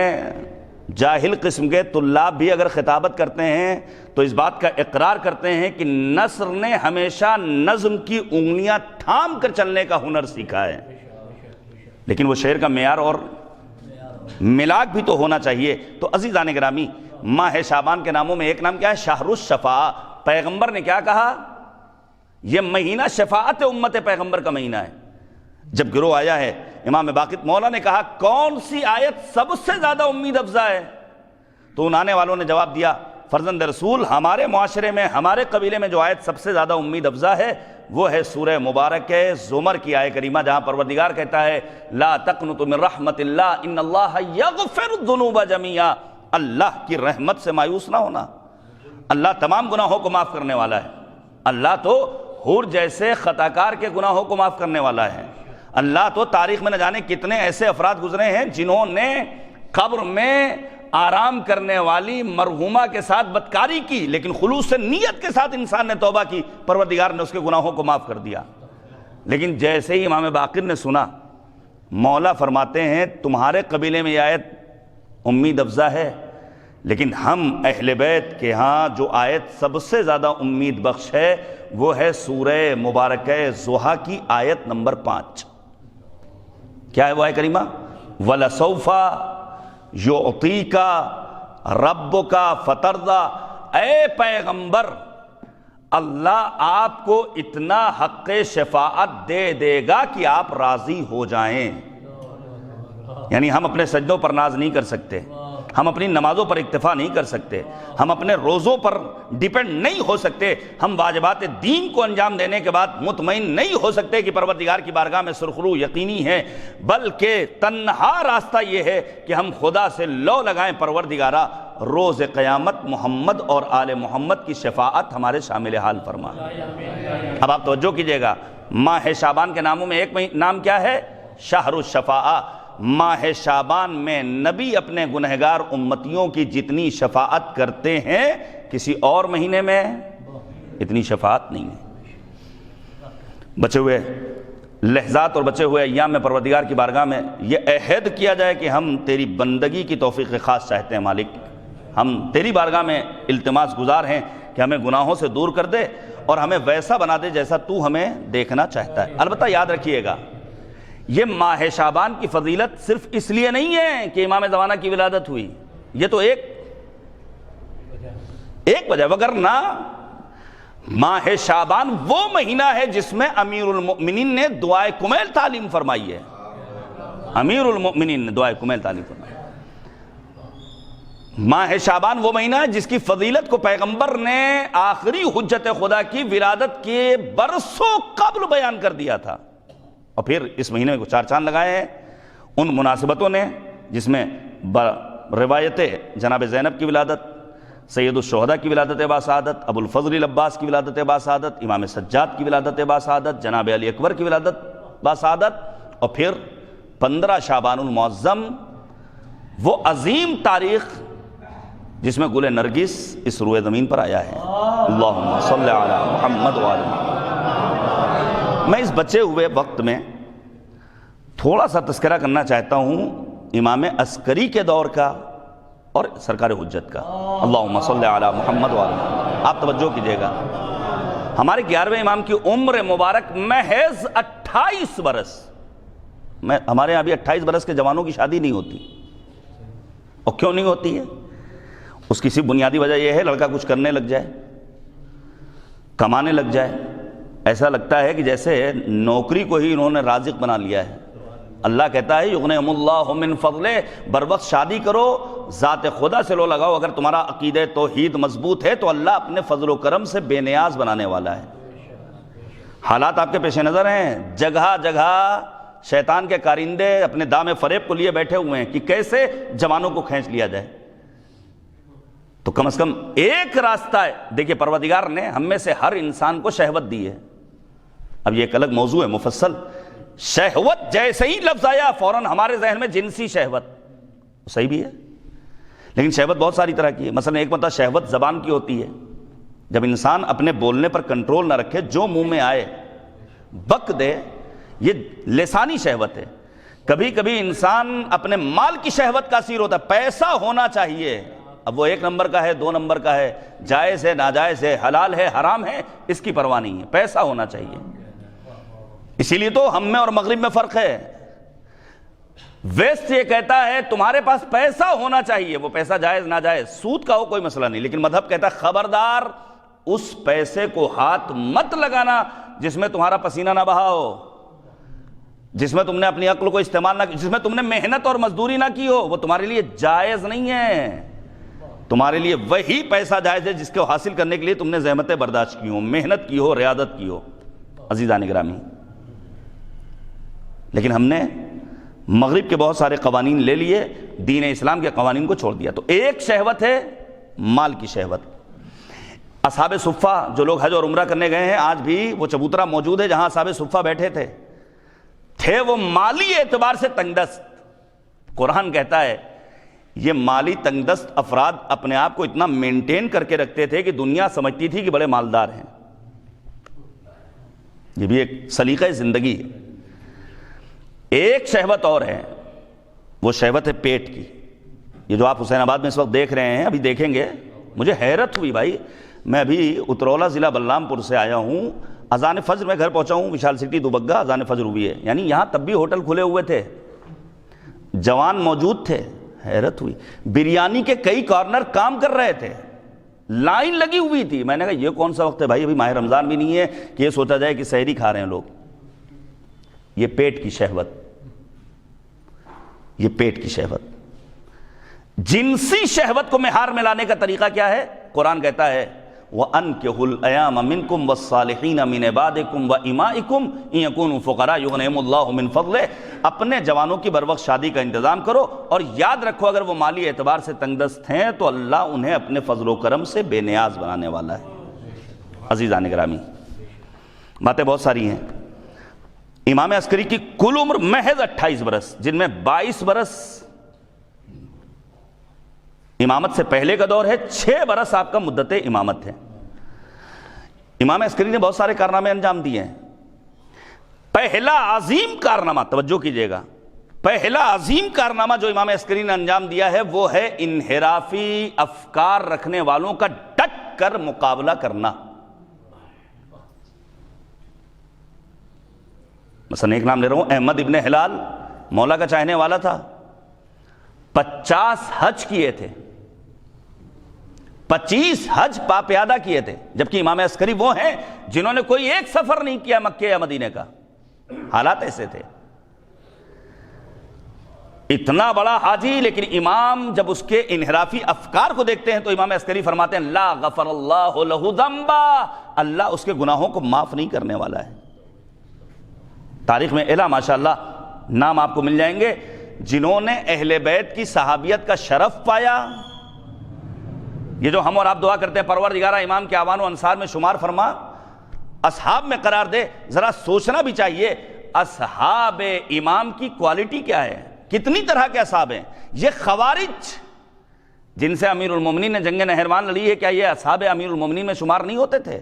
[SPEAKER 1] جاہل قسم کے طلاب بھی اگر خطابت کرتے ہیں تو اس بات کا اقرار کرتے ہیں کہ نثر نے ہمیشہ نظم کی انگلیاں تھام کر چلنے کا ہنر سیکھا ہے، لیکن وہ شعر کا معیار اور ملاک بھی تو ہونا چاہیے۔ تو عزیزان گرامی، ماہ شعبان کے ناموں میں ایک نام کیا ہے؟ شہر الشفاء۔ پیغمبر نے کیا کہا؟ یہ مہینہ شفاعت امت پیغمبر کا مہینہ ہے۔ جب گروہ آیا ہے، امام باقر مولا نے کہا کون سی آیت سب سے زیادہ امید افزا ہے؟ تو ان آنے والوں نے جواب دیا، فرزند رسول، ہمارے معاشرے میں، ہمارے قبیلے میں جو آیت سب سے زیادہ امید افزا ہے وہ ہے سورہ مبارک زمر کی آیت کریمہ، جہاں پروردگار کہتا ہے لا تقنطوا من رحمت اللہ ان اللہ یغفر الذنوب جميعا۔ اللہ کی رحمت سے مایوس نہ ہونا، اللہ تمام گناہوں کو معاف کرنے والا ہے۔ اللہ تو حور جیسے خطاکار کے گناہوں کو معاف کرنے والا ہے۔ اللہ تو تاریخ میں نہ جانے کتنے ایسے افراد گزرے ہیں جنہوں نے قبر میں آرام کرنے والی مرحومہ کے ساتھ بدکاری کی، لیکن خلوص سے نیت کے ساتھ انسان نے توبہ کی، پروردگار نے اس کے گناہوں کو معاف کر دیا۔ لیکن جیسے ہی امام باقر نے سنا، مولا فرماتے ہیں تمہارے قبیلے میں یہ آیت امید افزا ہے، لیکن ہم اہل بیت کے ہاں جو آیت سب سے زیادہ امید بخش ہے وہ ہے سورہ مبارکہ ضحیٰ کی آیت نمبر 5۔ کیا ہے وہ آیت کریمہ؟ وَلَسَوْفَ يُعْطِيكَ رَبُّكَ فَتَرْضَىٰ۔ اے پیغمبر، اللہ آپ کو اتنا حق شفاعت دے دے گا کہ آپ راضی ہو جائیں۔ یعنی ہم اپنے سجدوں پر ناز نہیں کر سکتے، ہم اپنی نمازوں پر اکتفا نہیں کر سکتے، ہم اپنے روزوں پر ڈیپینڈ نہیں ہو سکتے، ہم واجبات دین کو انجام دینے کے بعد مطمئن نہیں ہو سکتے کہ پروردگار کی بارگاہ میں سرخرو یقینی ہے، بلکہ تنہا راستہ یہ ہے کہ ہم خدا سے لو لگائیں، پروردگارہ روز قیامت محمد اور آل محمد کی شفاعت ہمارے شامل حال فرما۔ اب آپ توجہ کیجئے گا، ماہ شعبان کے ناموں میں ایک نام کیا ہے؟ شہر الشفاء۔ ماہ شعبان میں نبی اپنے گنہگار امتیوں کی جتنی شفاعت کرتے ہیں کسی اور مہینے میں اتنی شفاعت نہیں ہے۔ بچے ہوئے لحظات اور بچے ہوئے ایام میں پروردگار کی بارگاہ میں یہ عہد کیا جائے کہ ہم تیری بندگی کی توفیق خاص چاہتے ہیں مالک، ہم تیری بارگاہ میں التماس گزار ہیں کہ ہمیں گناہوں سے دور کر دے اور ہمیں ویسا بنا دے جیسا تو ہمیں دیکھنا چاہتا ہے۔ البتہ یاد رکھیے گا، یہ ماہ شعبان کی فضیلت صرف اس لیے نہیں ہے کہ امام زمانہ کی ولادت ہوئی، یہ تو ایک وجہ، وگرنہ ماہ شعبان وہ مہینہ ہے جس میں امیر المؤمنین نے دعائے کمیل تعلیم فرمائی ہے۔ امیر المؤمنین نے دعائے کمیل تعلیم فرمائی۔ ماہ شعبان وہ مہینہ ہے جس کی فضیلت کو پیغمبر نے آخری حجت خدا کی ولادت کے برسوں قبل بیان کر دیا تھا، اور پھر اس مہینے کو 4 چاند لگائے ہیں ان مناسبتوں نے جس میں روایت جناب زینب کی ولادت، سید الشہداء کی ولادت باسعادت، ابو الفضل العباس کی ولادت باسعادت، امام سجاد کی ولادت باسعادت، جناب علی اکبر کی ولادت باسعادت، اور پھر 15 شعبان المعظم، وہ عظیم تاریخ جس میں گل نرگس اس روئے زمین پر آیا ہے۔ اللہم صلی علی محمد وآل محمد۔ میں اس بچے ہوئے وقت میں تھوڑا سا تذکرہ کرنا چاہتا ہوں امام عسکری کے دور کا اور سرکار حجت کا۔ اللہم صلی علی محمد وآل محمد۔ آپ توجہ کیجئے گا، ہمارے 11ویں امام کی عمر مبارک محض 28 برس، ہمارے یہاں بھی 28 برس کے جوانوں کی شادی نہیں ہوتی، اور کیوں نہیں ہوتی ہے؟ اس کی صرف بنیادی وجہ یہ ہے لڑکا کچھ کرنے لگ جائے، کمانے لگ جائے، ایسا لگتا ہے کہ جیسے نوکری کو ہی انہوں نے رازق بنا لیا ہے۔ اللہ کہتا ہے یغنیہم اللہ من فضلہ، بر وقت شادی کرو، ذات خدا سے لو لگاؤ، اگر تمہارا عقیدہ توحید مضبوط ہے تو اللہ اپنے فضل و کرم سے بے نیاز بنانے والا ہے۔ حالات آپ کے پیش نظر ہیں، جگہ جگہ شیطان کے کارندے اپنے دام فریب کو لیے بیٹھے ہوئے ہیں کہ کیسے جوانوں کو کھینچ لیا جائے، تو کم از کم ایک راستہ ہے. دیکھیے پروردگار نے ہم میں سے ہر انسان کو شہوت دی ہے. اب یہ ایک الگ موضوع ہے مفصل. شہوت جیسے ہی لفظ آیا فوراً ہمارے ذہن میں جنسی شہوت، صحیح بھی ہے، لیکن شہوت بہت ساری طرح کی ہے. مثلا ایک مطلب شہوت زبان کی ہوتی ہے، جب انسان اپنے بولنے پر کنٹرول نہ رکھے، جو منہ میں آئے بک دے، یہ لسانی شہوت ہے. کبھی کبھی انسان اپنے مال کی شہوت کا اسیر ہوتا ہے. پیسہ ہونا چاہیے، اب وہ 1 نمبر کا ہے، 2 نمبر کا ہے، جائز ہے ناجائز ہے، حلال ہے حرام ہے، اس کی پرواہ نہیں ہے، پیسہ ہونا چاہیے. اسی لیے تو ہم میں اور مغرب میں فرق ہے. ویسٹ یہ کہتا ہے تمہارے پاس پیسہ ہونا چاہیے، وہ پیسہ جائز ناجائز سود کا ہو کوئی مسئلہ نہیں، لیکن مذہب کہتا ہے خبردار اس پیسے کو ہاتھ مت لگانا جس میں تمہارا پسینہ نہ بہا ہو، جس میں تم نے اپنی عقل کو استعمال نہ، جس میں تم نے محنت اور مزدوری نہ کی ہو، وہ تمہارے لیے جائز نہیں ہے. تمہارے لیے وہی پیسہ جائز ہے جس کو حاصل کرنے کے لیے تم نے زحمتیں برداشت کی ہو، محنت کی ہو، ریاضت کی ہو. عزیزان گرامی، لیکن ہم نے مغرب کے بہت سارے قوانین لے لیے، دین اسلام کے قوانین کو چھوڑ دیا. تو ایک شہوت ہے مال کی شہوت. اصحاب صفہ جو لوگ حج اور عمرہ کرنے گئے ہیں، آج بھی وہ چبوترا موجود ہے جہاں اصحاب صفہ بیٹھے تھے وہ مالی اعتبار سے تنگ دست. قرآن کہتا ہے یہ مالی تنگ دست افراد اپنے آپ کو اتنا مینٹین کر کے رکھتے تھے کہ دنیا سمجھتی تھی کہ بڑے مالدار ہیں. یہ بھی ایک سلیقہ زندگی ہے. ایک شہوت اور ہے، وہ شہوت ہے پیٹ کی. یہ جو آپ حسین آباد میں اس وقت دیکھ رہے ہیں، ابھی دیکھیں گے. مجھے حیرت ہوئی بھائی، میں ابھی اترولہ ضلع بلرام پور سے آیا ہوں، اذان فجر میں گھر پہنچا ہوں، وشال سٹی دوبگہ، اذان فجر ہوئی ہے. یعنی یہاں تب بھی ہوٹل کھلے ہوئے تھے، جوان موجود تھے. حیرت ہوئی، بریانی کے کئی کارنر کام کر رہے تھے، لائن لگی ہوئی تھی. میں نے کہا یہ کون سا وقت ہے بھائی، ابھی ماہ رمضان بھی نہیں ہے کہ یہ سوچا جائے کہ سحری کھا رہے ہیں لوگ. یہ پیٹ کی شہوت، یہ پیٹ کی شہوت. جنسی شہوت کو مہار میں لانے کا طریقہ کیا ہے؟ قرآن کہتا ہے وَأَنْكِحُوا الْأَيَامَ مِنْكُمْ وَالصَّالِحِينَ مِنْ عِبَادِكُمْ وَإِمَائِكُمْ إِنْ يَكُونُوا فُقَرَاءَ يُغْنِهِمُ اللَّهُ مِنْ فَضْلِهِ. اپنے جوانوں کی بر وقت شادی کا انتظام کرو، اور یاد رکھو اگر وہ مالی اعتبار سے تنگ دست ہیں تو اللہ انہیں اپنے فضل و کرم سے بے نیاز بنانے والا ہے. عزیزان گرامی، باتیں بہت ساری ہیں. امام عسکری کی کل عمر محض 28 برس، جن میں 22 برس امامت سے پہلے کا دور ہے، 6 برس آپ کا مدت امامت ہے. امام عسکری نے بہت سارے کارنامے انجام دیے ہیں. پہلا عظیم کارنامہ، توجہ کیجئے گا، پہلا عظیم کارنامہ جو امام عسکری نے انجام دیا ہے وہ ہے انحرافی افکار رکھنے والوں کا ڈٹ کر مقابلہ کرنا. مثلا ایک نام لے رہا ہوں، احمد ابن ہلال، مولا کا چاہنے والا تھا، 50 حج کیے تھے، 25 حج پیادہ کیے تھے، جبکہ امام عسکری وہ ہیں جنہوں نے کوئی ایک سفر نہیں کیا مکہ یا مدینے کا. حالات ایسے تھے. اتنا بڑا حاجی، لیکن امام جب اس کے انحرافی افکار کو دیکھتے ہیں تو امام عسکری فرماتے ہیں لا غفر اللہ لہ ذنبا، اللہ اس کے گناہوں کو معاف نہیں کرنے والا ہے. تاریخ میں اعلیٰ ماشاءاللہ نام آپ کو مل جائیں گے جنہوں نے اہل بیت کی صحابیت کا شرف پایا. یہ جو ہم اور آپ دعا کرتے ہیں پروردگارہ امام کے اعوان و انصار میں شمار فرما، اصحاب میں قرار دے. ذرا سوچنا بھی چاہیے اصحاب امام کی کوالٹی کیا ہے، کتنی طرح کے اصحاب ہیں. یہ خوارج جن سے امیر المومنین نے جنگ نہروان لڑی ہے، کیا یہ اصحاب امیر المومنین میں شمار نہیں ہوتے تھے؟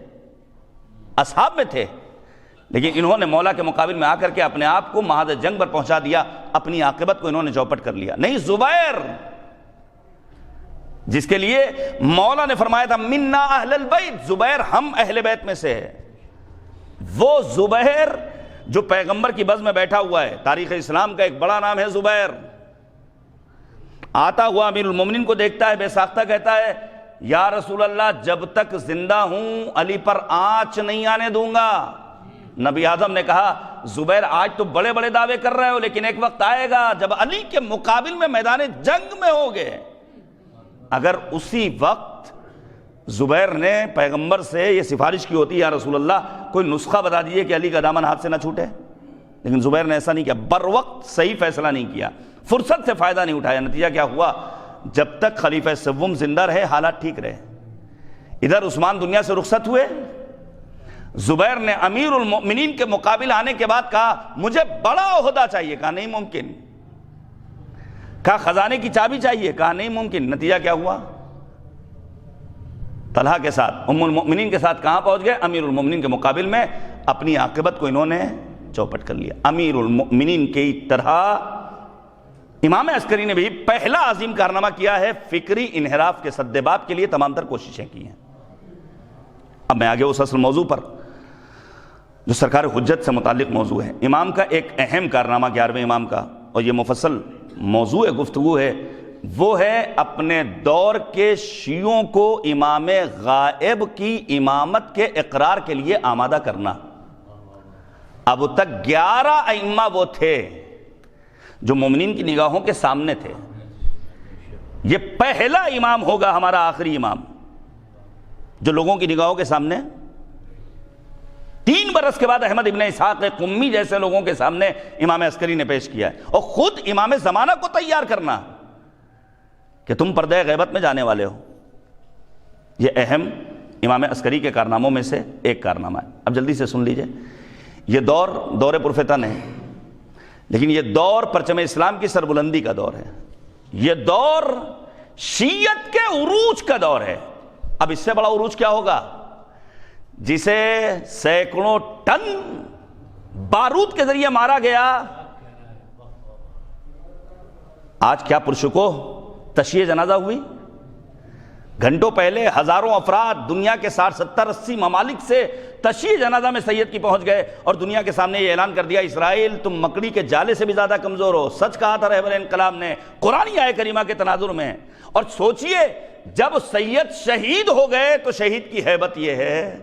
[SPEAKER 1] اصحاب میں تھے، لیکن انہوں نے مولا کے مقابل میں آ کر کے اپنے آپ کو محاذ جنگ پر پہنچا دیا، اپنی عاقبت کو انہوں نے چوپٹ کر لیا. نہیں، زبیر جس کے لیے مولا نے فرمایا تھا منا اہل البیت، زبیر ہم اہل بیت میں سے ہے. وہ زبیر جو پیغمبر کی بز میں بیٹھا ہوا ہے، تاریخ اسلام کا ایک بڑا نام ہے زبیر. آتا ہوا امیر المومنین کو دیکھتا ہے، بے ساختہ کہتا ہے یا رسول اللہ جب تک زندہ ہوں علی پر آنچ نہیں آنے دوں گا. نبی اعظم نے کہا زبیر آج تو بڑے بڑے دعوے کر رہے ہو، لیکن ایک وقت آئے گا جب علی کے مقابل میں میدان جنگ میں ہوگے. اگر اسی وقت زبیر نے پیغمبر سے یہ سفارش کی ہوتی یا رسول اللہ کوئی نسخہ بتا دیجئے کہ علی کا دامن ہاتھ سے نہ چھوٹے، لیکن زبیر نے ایسا نہیں کیا، بر وقت صحیح فیصلہ نہیں کیا، فرصت سے فائدہ نہیں اٹھایا. نتیجہ کیا ہوا؟ جب تک خلیفہ سوم زندہ رہے حالات ٹھیک رہے. ادھر عثمان دنیا سے رخصت ہوئے، زبیر نے امیر المؤمنین کے مقابل آنے کے بعد کہا مجھے بڑا عہدہ چاہیے، کہا نہیں ممکن. کہا خزانے کی چابی چاہیے، کہا نہیں ممکن. نتیجہ کیا ہوا؟ طلحہ کے ساتھ، ام المؤمنین کے ساتھ کہاں پہنچ گئے؟ امیر المؤمنین کے مقابل میں. اپنی عاقبت کو انہوں نے چوپٹ کر لیا. امیر المؤمنین کی طرح امام عسکری نے بھی پہلا عظیم کارنامہ کیا ہے، فکری انحراف کے سدباب کے لیے تمام تر کوششیں کی ہیں. اب میں آگے اس اصل موضوع پر جو سرکار حجت سے متعلق موضوع ہے. امام کا ایک اہم کارنامہ 11ویں امام کا، اور یہ مفصل موضوع گفتگو ہے، وہ ہے اپنے دور کے شیعوں کو امام غائب کی امامت کے اقرار کے لیے آمادہ کرنا. اب تک 11 ائمہ وہ تھے جو مومنین کی نگاہوں کے سامنے تھے. یہ پہلا امام ہوگا ہمارا آخری امام جو لوگوں کی نگاہوں کے سامنے 3 برس کے بعد احمد ابن اسحاق قمی جیسے لوگوں کے سامنے امام عسکری نے پیش کیا ہے. اور خود امام زمانہ کو تیار کرنا کہ تم پردہ غیبت میں جانے والے ہو. یہ اہم امام عسکری کے کارناموں میں سے ایک کارنامہ ہے. اب جلدی سے سن لیجئے. یہ دور پرفتن ہے، لیکن یہ دور پرچم اسلام کی سربلندی کا دور ہے. یہ دور شیعت کے عروج کا دور ہے. اب اس سے بڑا عروج کیا ہوگا؟ جسے سینکڑوں ٹن بارود کے ذریعے مارا گیا. آج کیا پرشکو تشییع جنازہ ہوئی؟ گھنٹوں پہلے ہزاروں افراد دنیا کے 60 70 80 ممالک سے تشییع جنازہ میں سید کی پہنچ گئے اور دنیا کے سامنے یہ اعلان کر دیا اسرائیل تم مکڑی کے جالے سے بھی زیادہ کمزور ہو. سچ کہا تھا رہبر انقلاب نے قرآنی آیہ کریمہ کے تناظر میں. اور سوچئے جب سید شہید ہو گئے تو شہید کی ہیبت یہ ہے،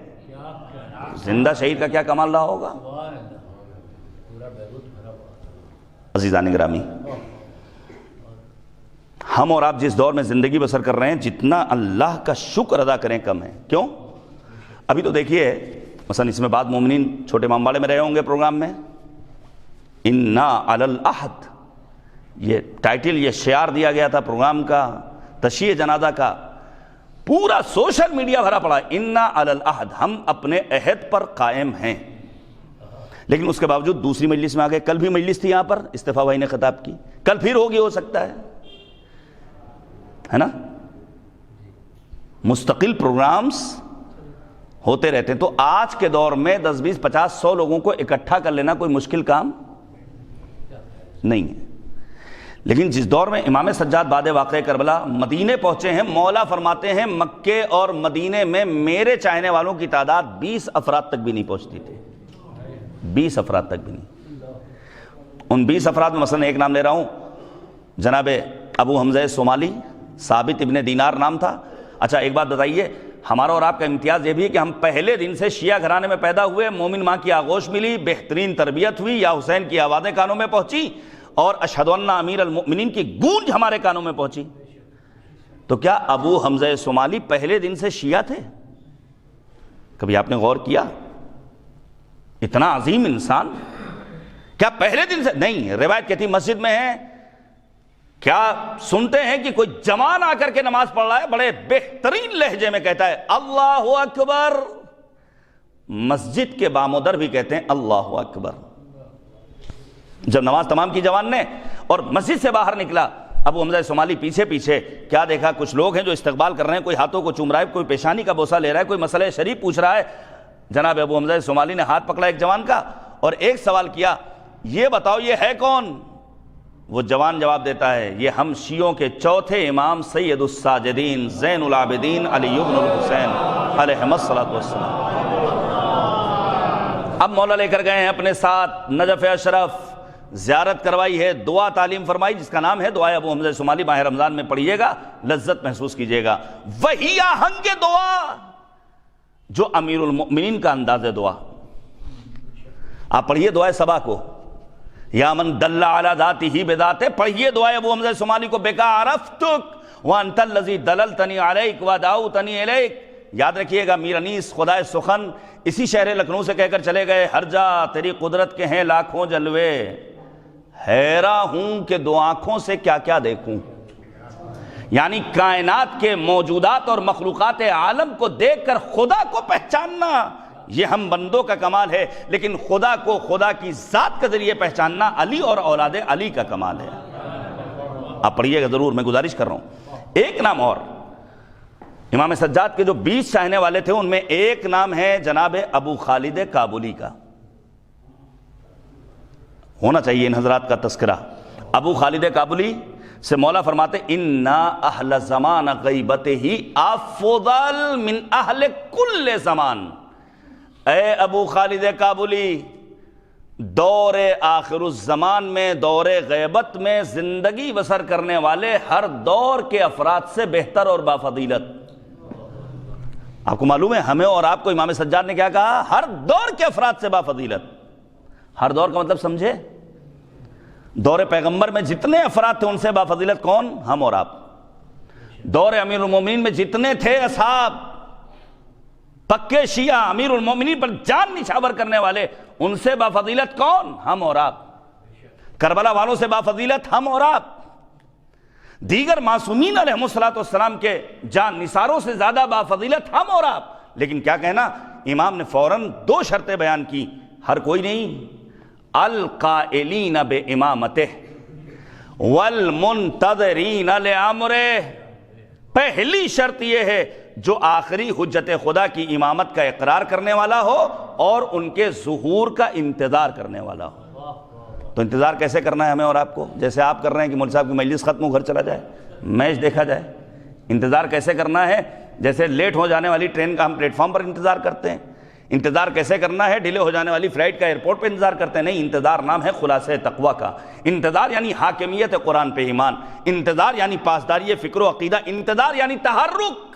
[SPEAKER 1] زندہ شہید کا کیا کمال رہا ہوگا. عزیزان گرامی، ہم اور آپ جس دور میں زندگی بسر کر رہے ہیں جتنا اللہ کا شکر ادا کریں کم ہے. کیوں؟ ابھی تو دیکھیے مثلا اس میں بعد مومنین چھوٹے امام باڑے میں رہے ہوں گے پروگرام میں، انا علی العہد، یہ ٹائٹل، یہ شعار دیا گیا تھا پروگرام کا، تشییع جنازہ کا. پورا سوشل میڈیا بھرا پڑا انا علی العہد، ہم اپنے عہد پر قائم ہیں. لیکن اس کے باوجود دوسری مجلس میں آ گئے. کل بھی مجلس تھی یہاں پر، استفا بھائی نے خطاب کی، کل پھر ہوگی ہو سکتا ہے نا. مستقل پروگرامز ہوتے رہتے ہیں. تو آج کے دور میں 10 20 50 100 لوگوں کو اکٹھا کر لینا کوئی مشکل کام نہیں ہے. لیکن جس دور میں امام سجاد بعد واقع کربلا مدینے پہنچے ہیں، مولا فرماتے ہیں مکے اور مدینے میں میرے چاہنے والوں کی تعداد 20 افراد تک بھی نہیں پہنچتی تھی. 20 افراد تک بھی نہیں. ان 20 افراد میں مثلا ایک نام لے رہا ہوں، جناب ابو حمزہ صومالی، ثابت ابن دینار نام تھا. اچھا ایک بات بتائیے، ہمارا اور آپ کا امتیاز یہ بھی ہے کہ ہم پہلے دن سے شیعہ گھرانے میں پیدا ہوئے، مومن ماں کی آغوش ملی، بہترین تربیت ہوئی، یا حسین کی آوازیں کانوں میں پہنچی اور اشہد ان امیر المؤمنین کی گونج ہمارے کانوں میں پہنچی. تو کیا ابو حمزہ صومالی پہلے دن سے شیعہ تھے؟ کبھی آپ نے غور کیا؟ اتنا عظیم انسان کیا پہلے دن سے؟ نہیں. روایت کہتی مسجد میں ہے، کیا سنتے ہیں کہ کوئی جوان آ کر کے نماز پڑھ رہا ہے، بڑے بہترین لہجے میں کہتا ہے اللہ اکبر. مسجد کے بامودر بھی کہتے ہیں اللہ اکبر. جب نماز تمام کی جوان نے اور مسجد سے باہر نکلا، ابو حمزہ صومالی پیچھے پیچھے کیا دیکھا؟ کچھ لوگ ہیں جو استقبال کر رہے ہیں، کوئی ہاتھوں کو چوم رہا ہے، کوئی پیشانی کا بوسہ لے رہا ہے، کوئی مسئلہ شریف پوچھ رہا ہے. جناب ابو حمزہ صومالی نے ہاتھ پکڑا ایک جوان کا اور ایک سوال کیا، یہ بتاؤ یہ ہے کون؟ وہ جوان جواب دیتا ہے یہ ہم شیعوں کے چوتھے امام سید الساجدین زین العابدین علی بن الحسین علیہ الصلوۃ والسلام. اب مولا لے کر گئے ہیں اپنے ساتھ نجف اشرف، زیارت کروائی ہے، دعا تعلیم فرمائی جس کا نام ہے دعائے ابو حمزہ صومالی. ماہ رمضان میں پڑھیے گا، لذت محسوس کیجئے گا. وہی آہنگ دعا جو امیر المؤمنین کا انداز دعا. آپ پڑھیے دعائے صبا کو، یا من دل علی ذاتہ بذاتہ، پڑھیے دعائے ابو حمزہ صومالی کو. بکا عرفتک وانت الذی دللتنی علیک ودعوتنی الیک. یاد رکھیے گا میر انیس خدائے سخن اسی شہر لکھنؤ سے کہہ کر چلے گئے، ہر جا تیری قدرت کے ہیں لاکھوں جلوے، حیران ہوں کہ دو آنکھوں سے کیا کیا دیکھوں. یعنی کائنات کے موجودات اور مخلوقات عالم کو دیکھ کر خدا کو پہچاننا یہ ہم بندوں کا کمال ہے، لیکن خدا کو خدا کی ذات کے ذریعے پہچاننا علی اور اولاد علی کا کمال ہے۔ آپ پڑھیے گا ضرور، میں گزارش کر رہا ہوں۔ ایک نام اور، امام سجاد کے جو 20 چاہنے والے تھے ان میں ایک نام ہے جناب ابو خالد کابلی کا، ہونا چاہیے ان حضرات کا تذکرہ۔ ابو خالد کابلی سے مولا فرماتے اِنَّا اہل زمان غیبتہ افضل من اہل کل زمان۔ اے ابو خالد کابلی، دور آخر الزمان میں، دور غیبت میں زندگی بسر کرنے والے ہر دور کے افراد سے بہتر اور بافضیلت۔ آپ کو معلوم ہے ہمیں اور آپ کو امام سجاد نے کیا کہا؟ ہر دور کے افراد سے بافضیلت۔ ہر دور کا مطلب سمجھے؟ دور پیغمبر میں جتنے افراد تھے ان سے بافضیلت کون؟ ہم اور آپ۔ دور امیر المومنین میں جتنے تھے اصحاب، پکے شیعہ، امیر المومنین پر جان نچھاور کرنے والے، ان سے بافضیلت کون؟ ہم اور آپ۔ کربلا والوں سے بافضیلت ہم اور آپ۔ دیگر معصومین علیہ السلام کے جان نثاروں سے زیادہ بافضیلت ہم اور آپ۔ لیکن کیا کہنا؟ امام نے فوراً 2 شرطیں بیان کی، ہر کوئی نہیں، القائلین بامامتہ والمنتظرین لامرہ۔ پہلی شرط یہ ہے جو آخری حجت خدا کی امامت کا اقرار کرنے والا ہو اور ان کے ظہور کا انتظار کرنے والا ہو۔ تو انتظار کیسے کرنا ہے ہمیں اور آپ کو؟ جیسے آپ کر رہے ہیں کہ مولوی صاحب کی مجلس ختم ہو گھر چلا جائے، میچ دیکھا جائے۔ انتظار کیسے کرنا ہے؟ جیسے لیٹ ہو جانے والی ٹرین کا ہم پلیٹ فارم پر انتظار کرتے ہیں۔ انتظار کیسے کرنا ہے؟ ڈیلے ہو جانے والی فلائٹ کا ایئرپورٹ پہ انتظار کرتے ہیں؟ نہیں، انتظار نام ہے خلاصہ تقویٰ کا۔ انتظار یعنی حاکمیت قرآن پہ ایمان، انتظار یعنی پاسداری فکر و عقیدہ، انتظار یعنی تحرک۔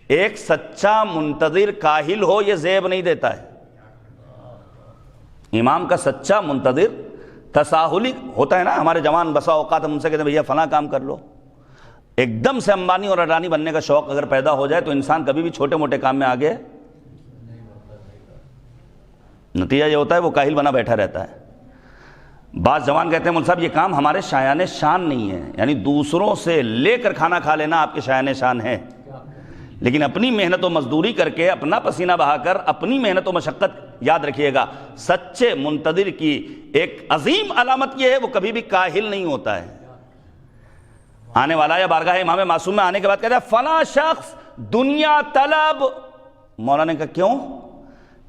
[SPEAKER 1] ایک سچا منتظر کاہل ہو یہ زیب نہیں دیتا ہے۔ امام کا سچا منتظر تساہلی ہوتا ہے نا، ہمارے جوان بسا اوقات ہم ان سے کہتے ہیں بھیا فلاں کام کر لو۔ ایک دم سے امبانی اور اڈانی بننے کا شوق اگر پیدا ہو جائے تو انسان کبھی بھی چھوٹے موٹے کام میں آگے، نتیجہ یہ ہوتا ہے وہ کاہل بنا بیٹھا رہتا ہے۔ بعض جوان کہتے ہیں مول صاحب یہ کام ہمارے شایان شان نہیں ہے، یعنی دوسروں سے لے کر کھانا کھا لینا آپ کے شایان شان ہے، لیکن اپنی محنت و مزدوری کر کے، اپنا پسینہ بہا کر، اپنی محنت و مشقت، یاد رکھیے گا سچے منتظر کی ایک عظیم علامت یہ ہے وہ کبھی بھی کاہل نہیں ہوتا ہے۔ آنے والا یا بارگاہ امام معصوم میں آنے کے بعد کہتا ہے فلاں شخص دنیا طلب۔ مولا نے کہا کیوں؟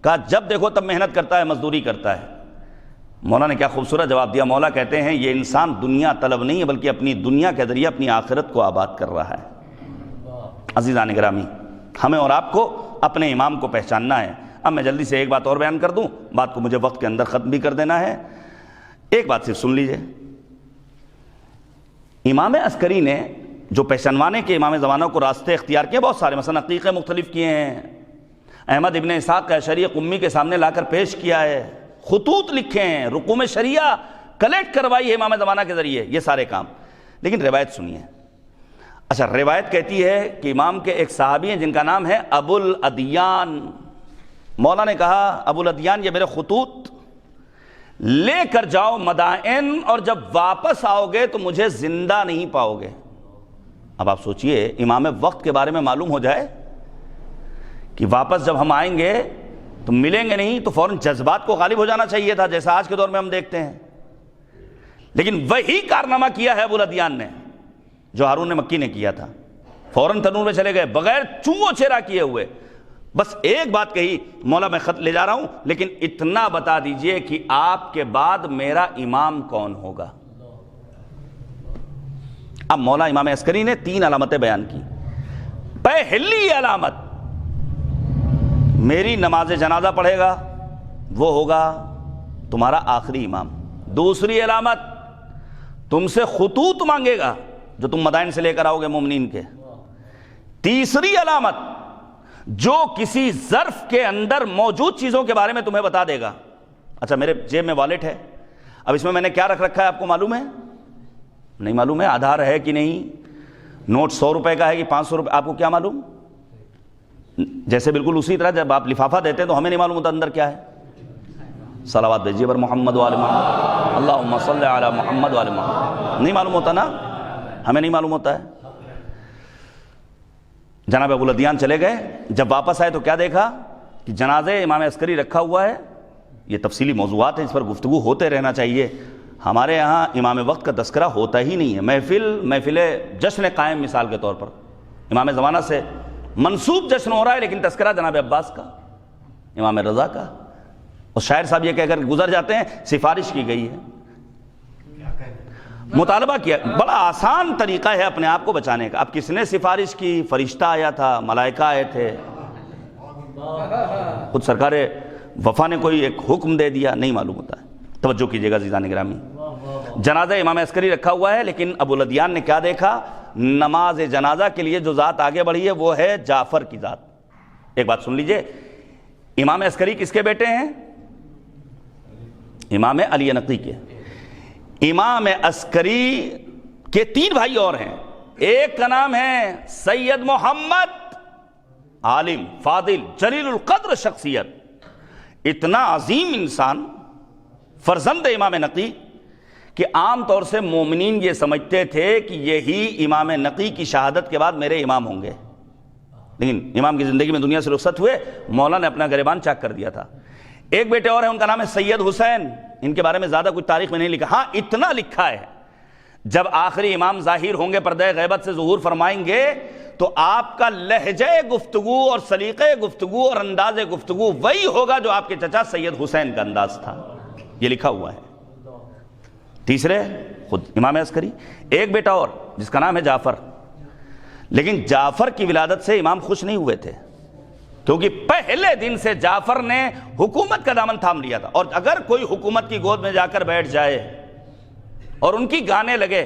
[SPEAKER 1] کہا جب دیکھو تب محنت کرتا ہے، مزدوری کرتا ہے۔ مولا نے کیا خوبصورت جواب دیا، مولا کہتے ہیں یہ انسان دنیا طلب نہیں ہے بلکہ اپنی دنیا کے ذریعے اپنی آخرت کو آباد کر رہا ہے۔ عزیزان گرامی، ہمیں اور آپ کو اپنے امام کو پہچاننا ہے۔ اب میں جلدی سے ایک بات اور بیان کر دوں، بات کو مجھے وقت کے اندر ختم بھی کر دینا ہے۔ ایک بات صرف سن لیجئے، امام عسکری نے جو پہچانوانے کے امام زمانہ کو راستے اختیار کیے بہت سارے، مثلا عقیقے مختلف کیے ہیں، احمد ابن اسحاق اشعری قمی کے سامنے لا کر پیش کیا ہے، خطوط لکھے ہیں، رقوم شریعہ کلیکٹ کروائی ہے امام زمانہ کے ذریعے، یہ سارے کام۔ لیکن روایت سنیے۔ اچھا، روایت کہتی ہے کہ امام کے ایک صحابی ہیں جن کا نام ہے ابو الادیان۔ مولا نے کہا ابو الادیان یہ میرے خطوط لے کر جاؤ مدائن، اور جب واپس آؤ گے تو مجھے زندہ نہیں پاؤ گے۔ اب آپ سوچئے امام وقت کے بارے میں معلوم ہو جائے کہ واپس جب ہم آئیں گے تو ملیں گے نہیں، تو فوراً جذبات کو غالب ہو جانا چاہیے تھا جیسا آج کے دور میں ہم دیکھتے ہیں۔ لیکن وہی کارنامہ کیا ہے ابو الادیان نے جو ہارون مکی نے کیا تھا۔ فوراً تنور میں چلے گئے بغیر چوں چیرا کیے ہوئے، بس ایک بات کہی، مولا میں خط لے جا رہا ہوں لیکن اتنا بتا دیجئے کہ آپ کے بعد میرا امام کون ہوگا۔ اب مولا امام عسکری نے 3 علامتیں بیان کی۔ پہلی علامت، میری نماز جنازہ پڑھے گا وہ ہوگا تمہارا آخری امام۔ دوسری علامت، تم سے خطوط مانگے گا جو تم مدائن سے لے کر آؤ گے مومنین کے۔ تیسری علامت، جو کسی ظرف کے اندر موجود چیزوں کے بارے میں تمہیں بتا دے گا۔ اچھا، میرے جیب میں والیٹ ہے، اب اس میں نے کیا رکھ رکھا ہے آپ کو معلوم ہے؟ نہیں معلوم ہے؟ آدھار ہے کہ نہیں؟ نوٹ 100 روپے کا ہے کہ 500 روپے، آپ کو کیا معلوم؟ جیسے بالکل اسی طرح جب آپ لفافہ دیتے ہیں تو ہمیں نہیں معلوم ہوتا اندر کیا ہے۔ صلوات بھیجیے پر محمد و آل محمد، اللہم صلی علی محمد و آل محمد، نہیں معلوم ہوتا نا؟ ہمیں نہیں معلوم ہوتا ہے. جناب ابوالعدیان چلے گئے, جب واپس آئے تو کیا دیکھا کہ جنازے امام عسکری رکھا ہوا ہے. یہ تفصیلی موضوعات ہیں, اس پر گفتگو ہوتے رہنا چاہیے. ہمارے یہاں امام وقت کا تذکرہ ہوتا ہی نہیں ہے. محفل جشن قائم مثال کے طور پر امام زمانہ سے منسوب جشن ہو رہا ہے, لیکن تذکرہ جناب عباس کا, امام رضا کا, اور شاعر صاحب یہ کہہ کر گزر جاتے ہیں سفارش کی گئی ہے, مطالبہ کیا. بڑا آسان طریقہ ہے اپنے آپ کو بچانے کا. اب کس نے سفارش کی؟ فرشتہ آیا تھا, ملائکہ آئے تھے, خود سرکار وفا نے کوئی ایک حکم دے دیا؟ نہیں معلوم ہوتا ہے. توجہ کیجئے گا عزیزان گرامی, جنازہ امام عسکری رکھا ہوا ہے, لیکن ابوالعدیان نے کیا دیکھا؟ نماز جنازہ کے لیے جو ذات آگے بڑھی ہے وہ ہے جعفر کی ذات. ایک بات سن لیجئے, امام عسکری کس کے بیٹے ہیں؟ امام علی نقی کے. امام عسکری کے 3 بھائی اور ہیں. ایک کا نام ہے سید محمد, عالم فاضل جلیل القدر شخصیت, اتنا عظیم انسان, فرزند امام نقی, کہ عام طور سے مومنین یہ سمجھتے تھے کہ یہی امام نقی کی شہادت کے بعد میرے امام ہوں گے. لیکن امام کی زندگی میں دنیا سے رخصت ہوئے, مولا نے اپنا گریبان چاک کر دیا تھا. ایک بیٹے اور ہیں, ان کا نام ہے سید حسین. ان کے بارے میں زیادہ کچھ تاریخ میں نہیں لکھا, ہاں اتنا لکھا ہے جب آخری امام ظاہر ہوں گے, پردہ غیبت سے ظہور فرمائیں گے, تو آپ کا لہجہ گفتگو اور سلیقہ گفتگو اور انداز گفتگو وہی ہوگا جو آپ کے چچا سید حسین کا انداز تھا. یہ لکھا ہوا ہے. تیسرے خود امام عسکری. ایک بیٹا اور جس کا نام ہے جعفر. لیکن جعفر کی ولادت سے امام خوش نہیں ہوئے تھے, کیونکہ پہلے دن سے جعفر نے حکومت کا دامن تھام لیا تھا. اور اگر کوئی حکومت کی گود میں جا کر بیٹھ جائے اور ان کی گانے لگے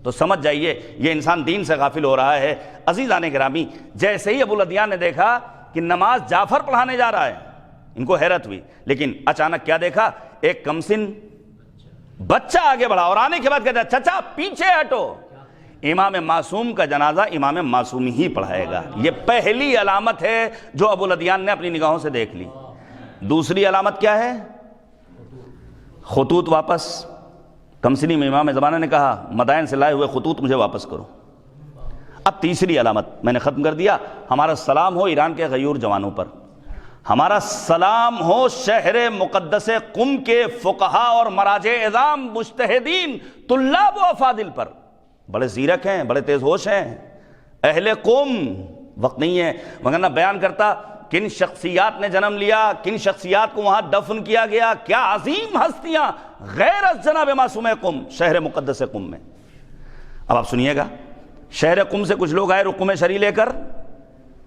[SPEAKER 1] تو سمجھ جائیے یہ انسان دین سے غافل ہو رہا ہے. عزیزان گرامی, جیسے ہی ابوالعدیان نے دیکھا کہ نماز جعفر پڑھانے جا رہا ہے, ان کو حیرت ہوئی. لیکن اچانک کیا دیکھا؟ ایک کمسن بچہ آگے بڑھا اور آنے کے بعد کہتا ہے چچا پیچھے ہٹو, امام معصوم کا جنازہ امام معصوم ہی پڑھائے گا. یہ پہلی علامت ہے جو ابوالعدیان نے اپنی نگاہوں سے دیکھ لی. دوسری علامت کیا ہے؟ خطوط واپس. کمسنی میں امام زمانہ نے کہا مدائن سے لائے ہوئے خطوط مجھے واپس کرو. اب تیسری علامت میں نے ختم کر دیا. ہمارا سلام ہو ایران کے غیور جوانوں پر, ہمارا سلام ہو شہر مقدس قم کے فقہا اور مراجع اعظام مجتہدین طلاب و افاضل پر. بڑے زیرک ہیں, بڑے تیز ہوش ہیں اہل قم. وقت نہیں ہے وگرنہ بیان کرتا کن شخصیات نے جنم لیا, کن شخصیات کو وہاں دفن کیا گیا, کیا عظیم ہستیاں غیر از جناب معصوم قم شہر مقدس قم میں. اب آپ سنیے گا, شہر قم سے کچھ لوگ آئے رقم شریع لے کر.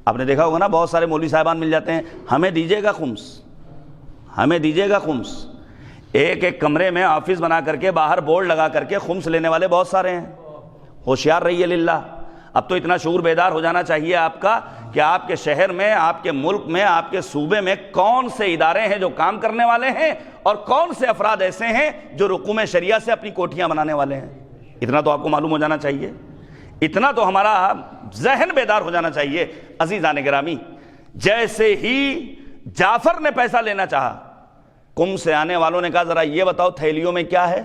[SPEAKER 1] آپ نے دیکھا ہوگا نا, بہت سارے مولوی صاحبان مل جاتے ہیں, ہمیں دیجیے گا خمس, ہمیں دیجیے گا خمس. ایک ایک کمرے میں آفس بنا کر کے باہر بورڈ لگا کر کے خمس لینے والے بہت سارے ہیں. ہوشیار رہیے للہ. اب تو اتنا شعور بیدار ہو جانا چاہیے آپ کا کہ آپ کے شہر میں, آپ کے ملک میں, آپ کے صوبے میں کون سے ادارے ہیں جو کام کرنے والے ہیں اور کون سے افراد ایسے ہیں جو رقوم شریعہ سے اپنی کوٹھیاں بنانے والے ہیں. اتنا تو آپ کو معلوم ہو جانا چاہیے, اتنا تو ہمارا ذہن بیدار ہو جانا چاہیے. عزیزان گرامی, جیسے ہی جعفر نے پیسہ لینا چاہا, قم سے آنے والوں نے کہا ذرا یہ بتاؤ تھیلیوں میں کیا ہے.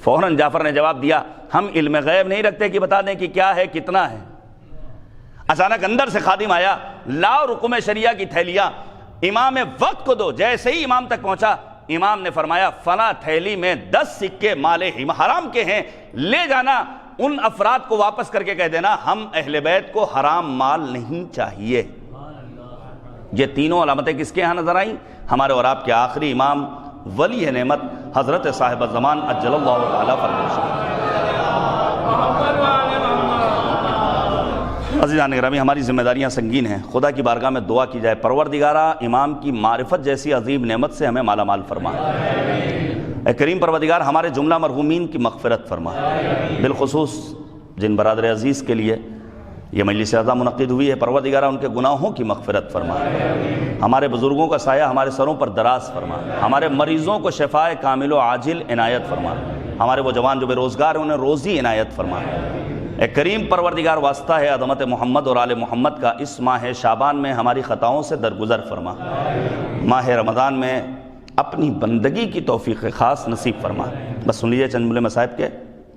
[SPEAKER 1] فوراً جعفر نے جواب دیا ہم علم غیب نہیں رکھتے کہ بتا دیں کہ کیا ہے کتنا ہے. اچانک اندر سے خادم آیا, لاؤ رقم شریعہ کی تھیلیاں, امام وقت کو دو. جیسے ہی امام تک پہنچا, امام نے فرمایا فلاں تھیلی میں 10 سکے مال حرام کے ہیں, لے جانا, ان افراد کو واپس کر کے کہہ دینا ہم اہل بیت کو حرام مال نہیں چاہیے. یہ تینوں علامتیں کس کے ہاں نظر آئیں؟ ہمارے اور آپ کے آخری امام ولی نعمت حضرت صاحب الزمان عجل اللہ تعالیٰ فرمائش. عزیزان گرامی, ہماری ذمہ داریاں سنگین ہیں. خدا کی بارگاہ میں دعا کی جائے پروردگارہ امام کی معرفت جیسی عظیم نعمت سے ہمیں مالا مال فرما. اے کریم پروردگار ہمارے جملہ مرحومین کی مغفرت فرما. بالخصوص جن برادر عزیز کے لیے یہ مجلس اعظم منعقد ہوئی ہے, پروردگارہ ان کے گناہوں کی مغفرت فرما. ہمارے بزرگوں کا سایہ ہمارے سروں پر دراز فرما. ہمارے مریضوں کو شفاء کامل و عاجل عنایت فرما. ہمارے وہ جوان جو بے روزگار ہیں انہیں روزی عنایت فرما. اے کریم پروردگار, واسطہ ہے عظمت محمد اور آل محمد کا, اس ماہ شعبان میں ہماری خطاؤں سے درگزر فرما. ماہ رمضان میں اپنی بندگی کی توفیق خاص نصیب فرما. بس سن لیجیے چند جملے مصائب کے.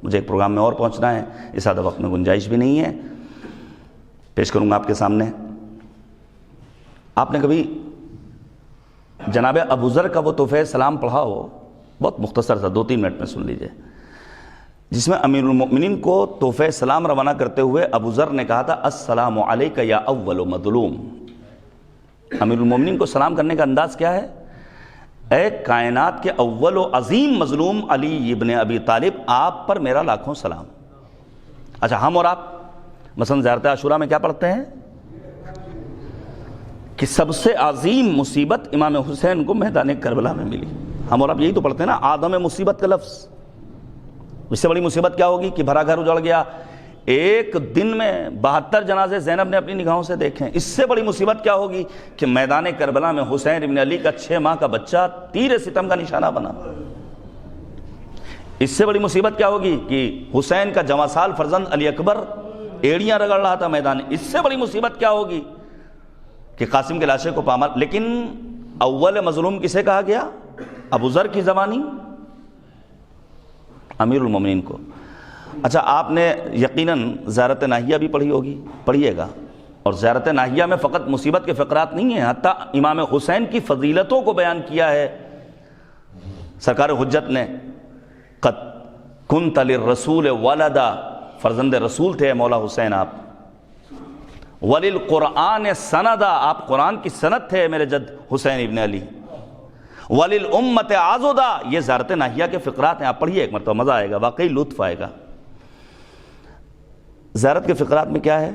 [SPEAKER 1] مجھے ایک پروگرام میں اور پہنچنا ہے، اس آدھا وقت میں گنجائش بھی نہیں ہے. پیش کروں گا آپ کے سامنے. آپ نے کبھی جناب ابو ذر کا وہ تحفہ سلام پڑھا ہو؟ بہت مختصر تھا، 2-3 منٹ میں سن لیجئے، جس میں امیر المؤمنین کو تحفہ سلام روانہ کرتے ہوئے ابو ذر نے کہا تھا السلام علیک یا اول مظلوم. امیر المؤمنین کو سلام کرنے کا انداز کیا ہے؟ اے کائنات کے اول و عظیم مظلوم علی ابن ابی طالب، آپ پر میرا لاکھوں سلام. اچھا، ہم اور آپ مثلا زیارت عاشورہ میں کیا پڑھتے ہیں کہ سب سے عظیم مصیبت امام حسین کو میدان کربلا میں ملی. ہم اور آپ یہی تو پڑھتے ہیں نا، آدم مصیبت کا لفظ. اس سے بڑی مصیبت کیا ہوگی کہ بھرا گھر اجڑ گیا، ایک دن میں 72 جنازے زینب نے اپنی نگاہوں سے دیکھیں. اس سے بڑی مصیبت کیا ہوگی کہ میدان کربلا میں حسین ابن علی کا 6 ماہ کا بچہ تیر ستم کا نشانہ بنا. اس سے بڑی مصیبت کیا ہوگی کہ حسین کا جواں سال فرزند علی اکبر ایڑیاں رگڑ رہا تھا میدان. اس سے بڑی مصیبت کیا ہوگی کہ قاسم کے لاشے کو پامال. لیکن اول مظلوم کسے کہا گیا؟ ابو ذر کی زبانی امیر المومنین کو. اچھا، آپ نے یقیناً زیارت ناہیہ بھی پڑھی ہوگی، پڑھیے گا. اور زیارت ناہیہ میں فقط مصیبت کے فقرات نہیں ہیں، حتیٰ امام حسین کی فضیلتوں کو بیان کیا ہے سرکار حجت نے. قد کنت للرسول ولدا، فرزند رسول تھے مولا حسین آپ. وللقرآن سندا، آپ قرآن کی سند تھے میرے جد حسین ابن علی. وللامت عضدا، یہ زیارت ناہیہ کے فقرات ہیں. آپ پڑھیے ایک مرتبہ، مزہ آئے گا، واقعی لطف آئے گا. زیارت کے فقرات میں کیا ہے؟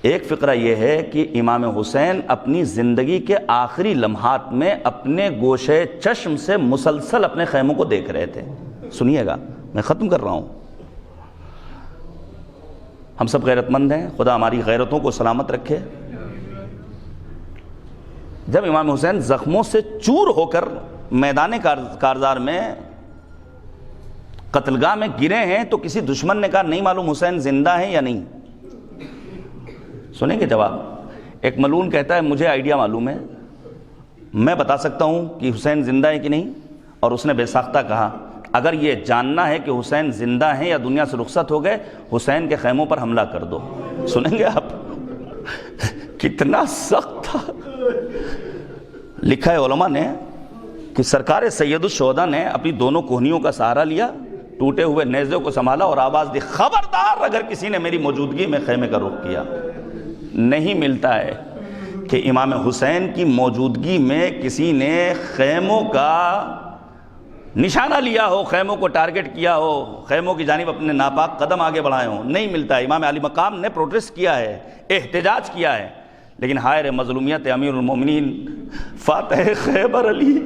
[SPEAKER 1] ایک فقرہ یہ ہے کہ امام حسین اپنی زندگی کے آخری لمحات میں اپنے گوشے چشم سے مسلسل اپنے خیموں کو دیکھ رہے تھے. سنیے گا، میں ختم کر رہا ہوں. ہم سب غیرت مند ہیں، خدا ہماری غیرتوں کو سلامت رکھے. جب امام حسین زخموں سے چور ہو کر میدان کارزار میں قتل گاہ میں گرے ہیں تو کسی دشمن نے کہا نہیں معلوم حسین زندہ ہیں یا نہیں. سنیں گے جواب. ایک ملعون کہتا ہے مجھے آئیڈیا معلوم ہے، میں بتا سکتا ہوں کہ حسین زندہ ہے کہ نہیں. اور اس نے بے ساختہ کہا اگر یہ جاننا ہے کہ حسین زندہ ہیں یا دنیا سے رخصت ہو گئے، حسین کے خیموں پر حملہ کر دو. سنیں گے آپ، کتنا سخت تھا. لکھا ہے علماء نے کہ سرکار سید الشہداء نے اپنی دونوں کوہنیوں کا سہارا لیا، ٹوٹے ہوئے نیزے کو سنبھالا اور آواز دی خبردار اگر کسی نے میری موجودگی میں خیمے کا رخ کیا. نہیں ملتا ہے کہ امام حسین کی موجودگی میں کسی نے خیموں کا نشانہ لیا ہو، خیموں کو ٹارگٹ کیا ہو، خیموں کی جانب اپنے ناپاک قدم آگے بڑھائے ہوں. نہیں ملتا ہے. امام علی مقام نے پروٹیسٹ کیا ہے، احتجاج کیا ہے، لیکن ہائے مظلومیت امیر المومنین فاتح خیبر علی،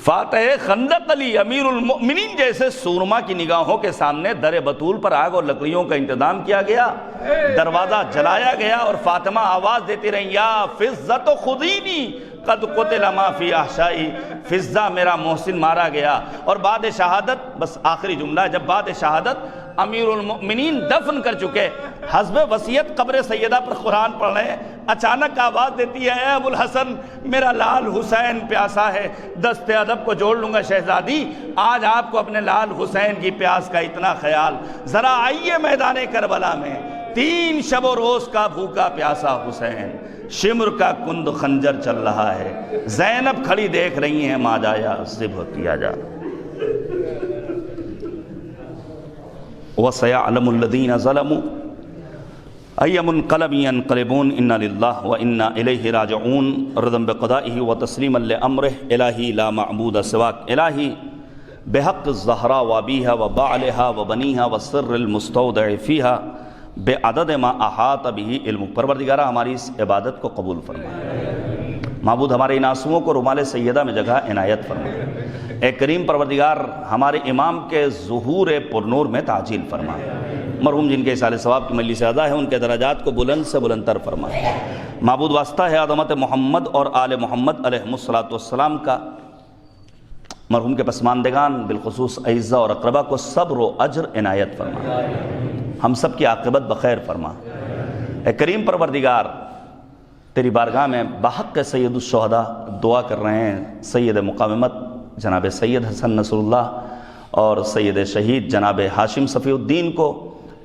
[SPEAKER 1] فاتح خندق علی، امیر المؤمنین جیسے سورما کی نگاہوں کے سامنے در بطول پر آگ اور لکڑیوں کا انتظام کیا گیا، دروازہ جلایا گیا اور فاطمہ آواز دیتی رہی یا فضت خدینی قد قتل ما فی احشائی، فضہ میرا محسن مارا گیا. اور بعد شہادت، بس آخری جملہ، جب بعد شہادت امیر المؤمنین دفن کر چکے، حسب وصیت قبر سیدہ پر قرآن پڑھ رہے ہیں، اچانک آواز دیتی ہے اے ابو الحسن میرا لال حسین پیاسا ہے. دست ادب کو جوڑ لوں گا شہزادی، آج آپ کو اپنے لال حسین کی پیاس کا اتنا خیال. ذرا آئیے میدان کربلا میں، 3 شب و روز کا بھوکا پیاسا حسین، شمر کا کند خنجر چل رہا ہے، زینب کھڑی دیکھ رہی ہیں ماں جایا ذبح کیا جا. وَسَيَعْلَمُ الَّذِينَ ظَلَمُوا أَيَّ مُنْقَلَبٍ يَنْقَلِبُونَ إِنَّا لِلَّهِ وَإِنَّا إِلَيْهِ رَاجِعُونَ رضا بقضائه وتسليما لأمره إلهي لا معبود سواك إلهي بحق الزهراء وابيها وبعلها وبنيها والسر المستودع فيها بعدد ما احاط به علم. پروردگارہ ہماری اس عبادت کو قبول فرما. معبود ہمارے ان آنسوؤں کو رومال سیدہ میں جگہ عنایت فرما. اے کریم پروردگار ہمارے امام کے ظہور پرنور میں تعجیل فرما. مرحوم جن کے اصال ثواب کی مجلس ادا ہے ان کے درجات کو بلند سے بلند تر فرما. معبود واسطہ ہے عظمت محمد اور آل محمد علیہ السلام کا، مرحوم کے پسماندگان بالخصوص اعزہ اور اقربا کو صبر و اجر عنایت فرما. ہم سب کی عاقبت بخیر فرما. اے کریم پروردگار تیری بارگاہ میں بحق سید الشہداء دعا کر رہے ہیں، سید مقامت جناب سید حسن نصر اللہ اور سید شہید جناب ہاشم صفی الدین کو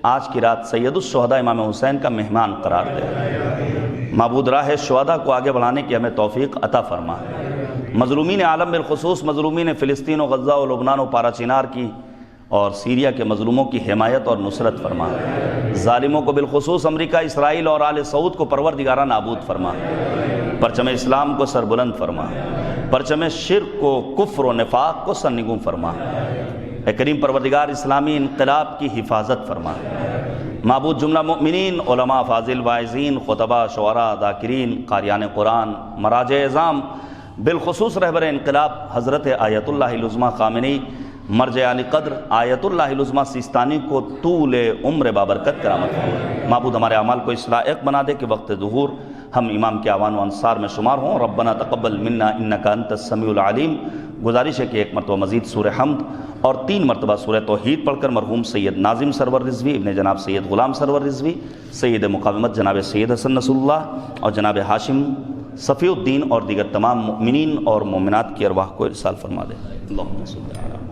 [SPEAKER 1] آج کی رات سید الشہداء امام حسین کا مہمان قرار دے۔ معبود راہ شہداء کو آگے بڑھانے کی ہمیں توفیق عطا فرما۔ مظلومین عالم بالخصوص مظلومین فلسطین و غزہ و لبنان و پارا چنار کی اور سیریا کے مظلوموں کی حمایت اور نصرت فرما۔ ظالموں کو بالخصوص امریکہ، اسرائیل اور آل سعود کو پروردگارہ نابود فرما۔ پرچم اسلام کو سربلند فرما، پرچم شرک کو، کفر و نفاق کو سرنگوں فرما۔ اے کریم پروردگار اسلامی انقلاب کی حفاظت فرما۔ معبود جملہ مؤمنین، علماء، فاضل، واعظین، خطباء، شعراء، ذاکرین، قاریان قرآن، مراجع اعظام، بالخصوص رہبر انقلاب حضرت آیت اللہ العظمیٰ خامنئی مرجع علی قدر آیت اللہ العظمیٰ سیستانی کو طول عمر بابرکت کرامت فرما۔ معبود ہمارے اعمال کو اس لائق بنا دے کہ وقت ظہور ہم امام کے اعوان و انصار میں شمار ہوں۔ ربنا تقبل منا انک انت السمیع العلیم۔ گزارش ہے کہ ایک مرتبہ مزید سورہ حمد اور 3 مرتبہ سورہ توحید پڑھ کر مرحوم سید ناظم سرور رضوی، ابن جناب سید غلام سرور رضوی، سید مقاومت جناب سید حسن نصر اللہ اور جناب ہاشم صفی الدین اور دیگر تمام مؤمنین اور مومنات کی ارواح کو ارسال فرما دے۔ اللہم صلی اللہ علیہ وسلم۔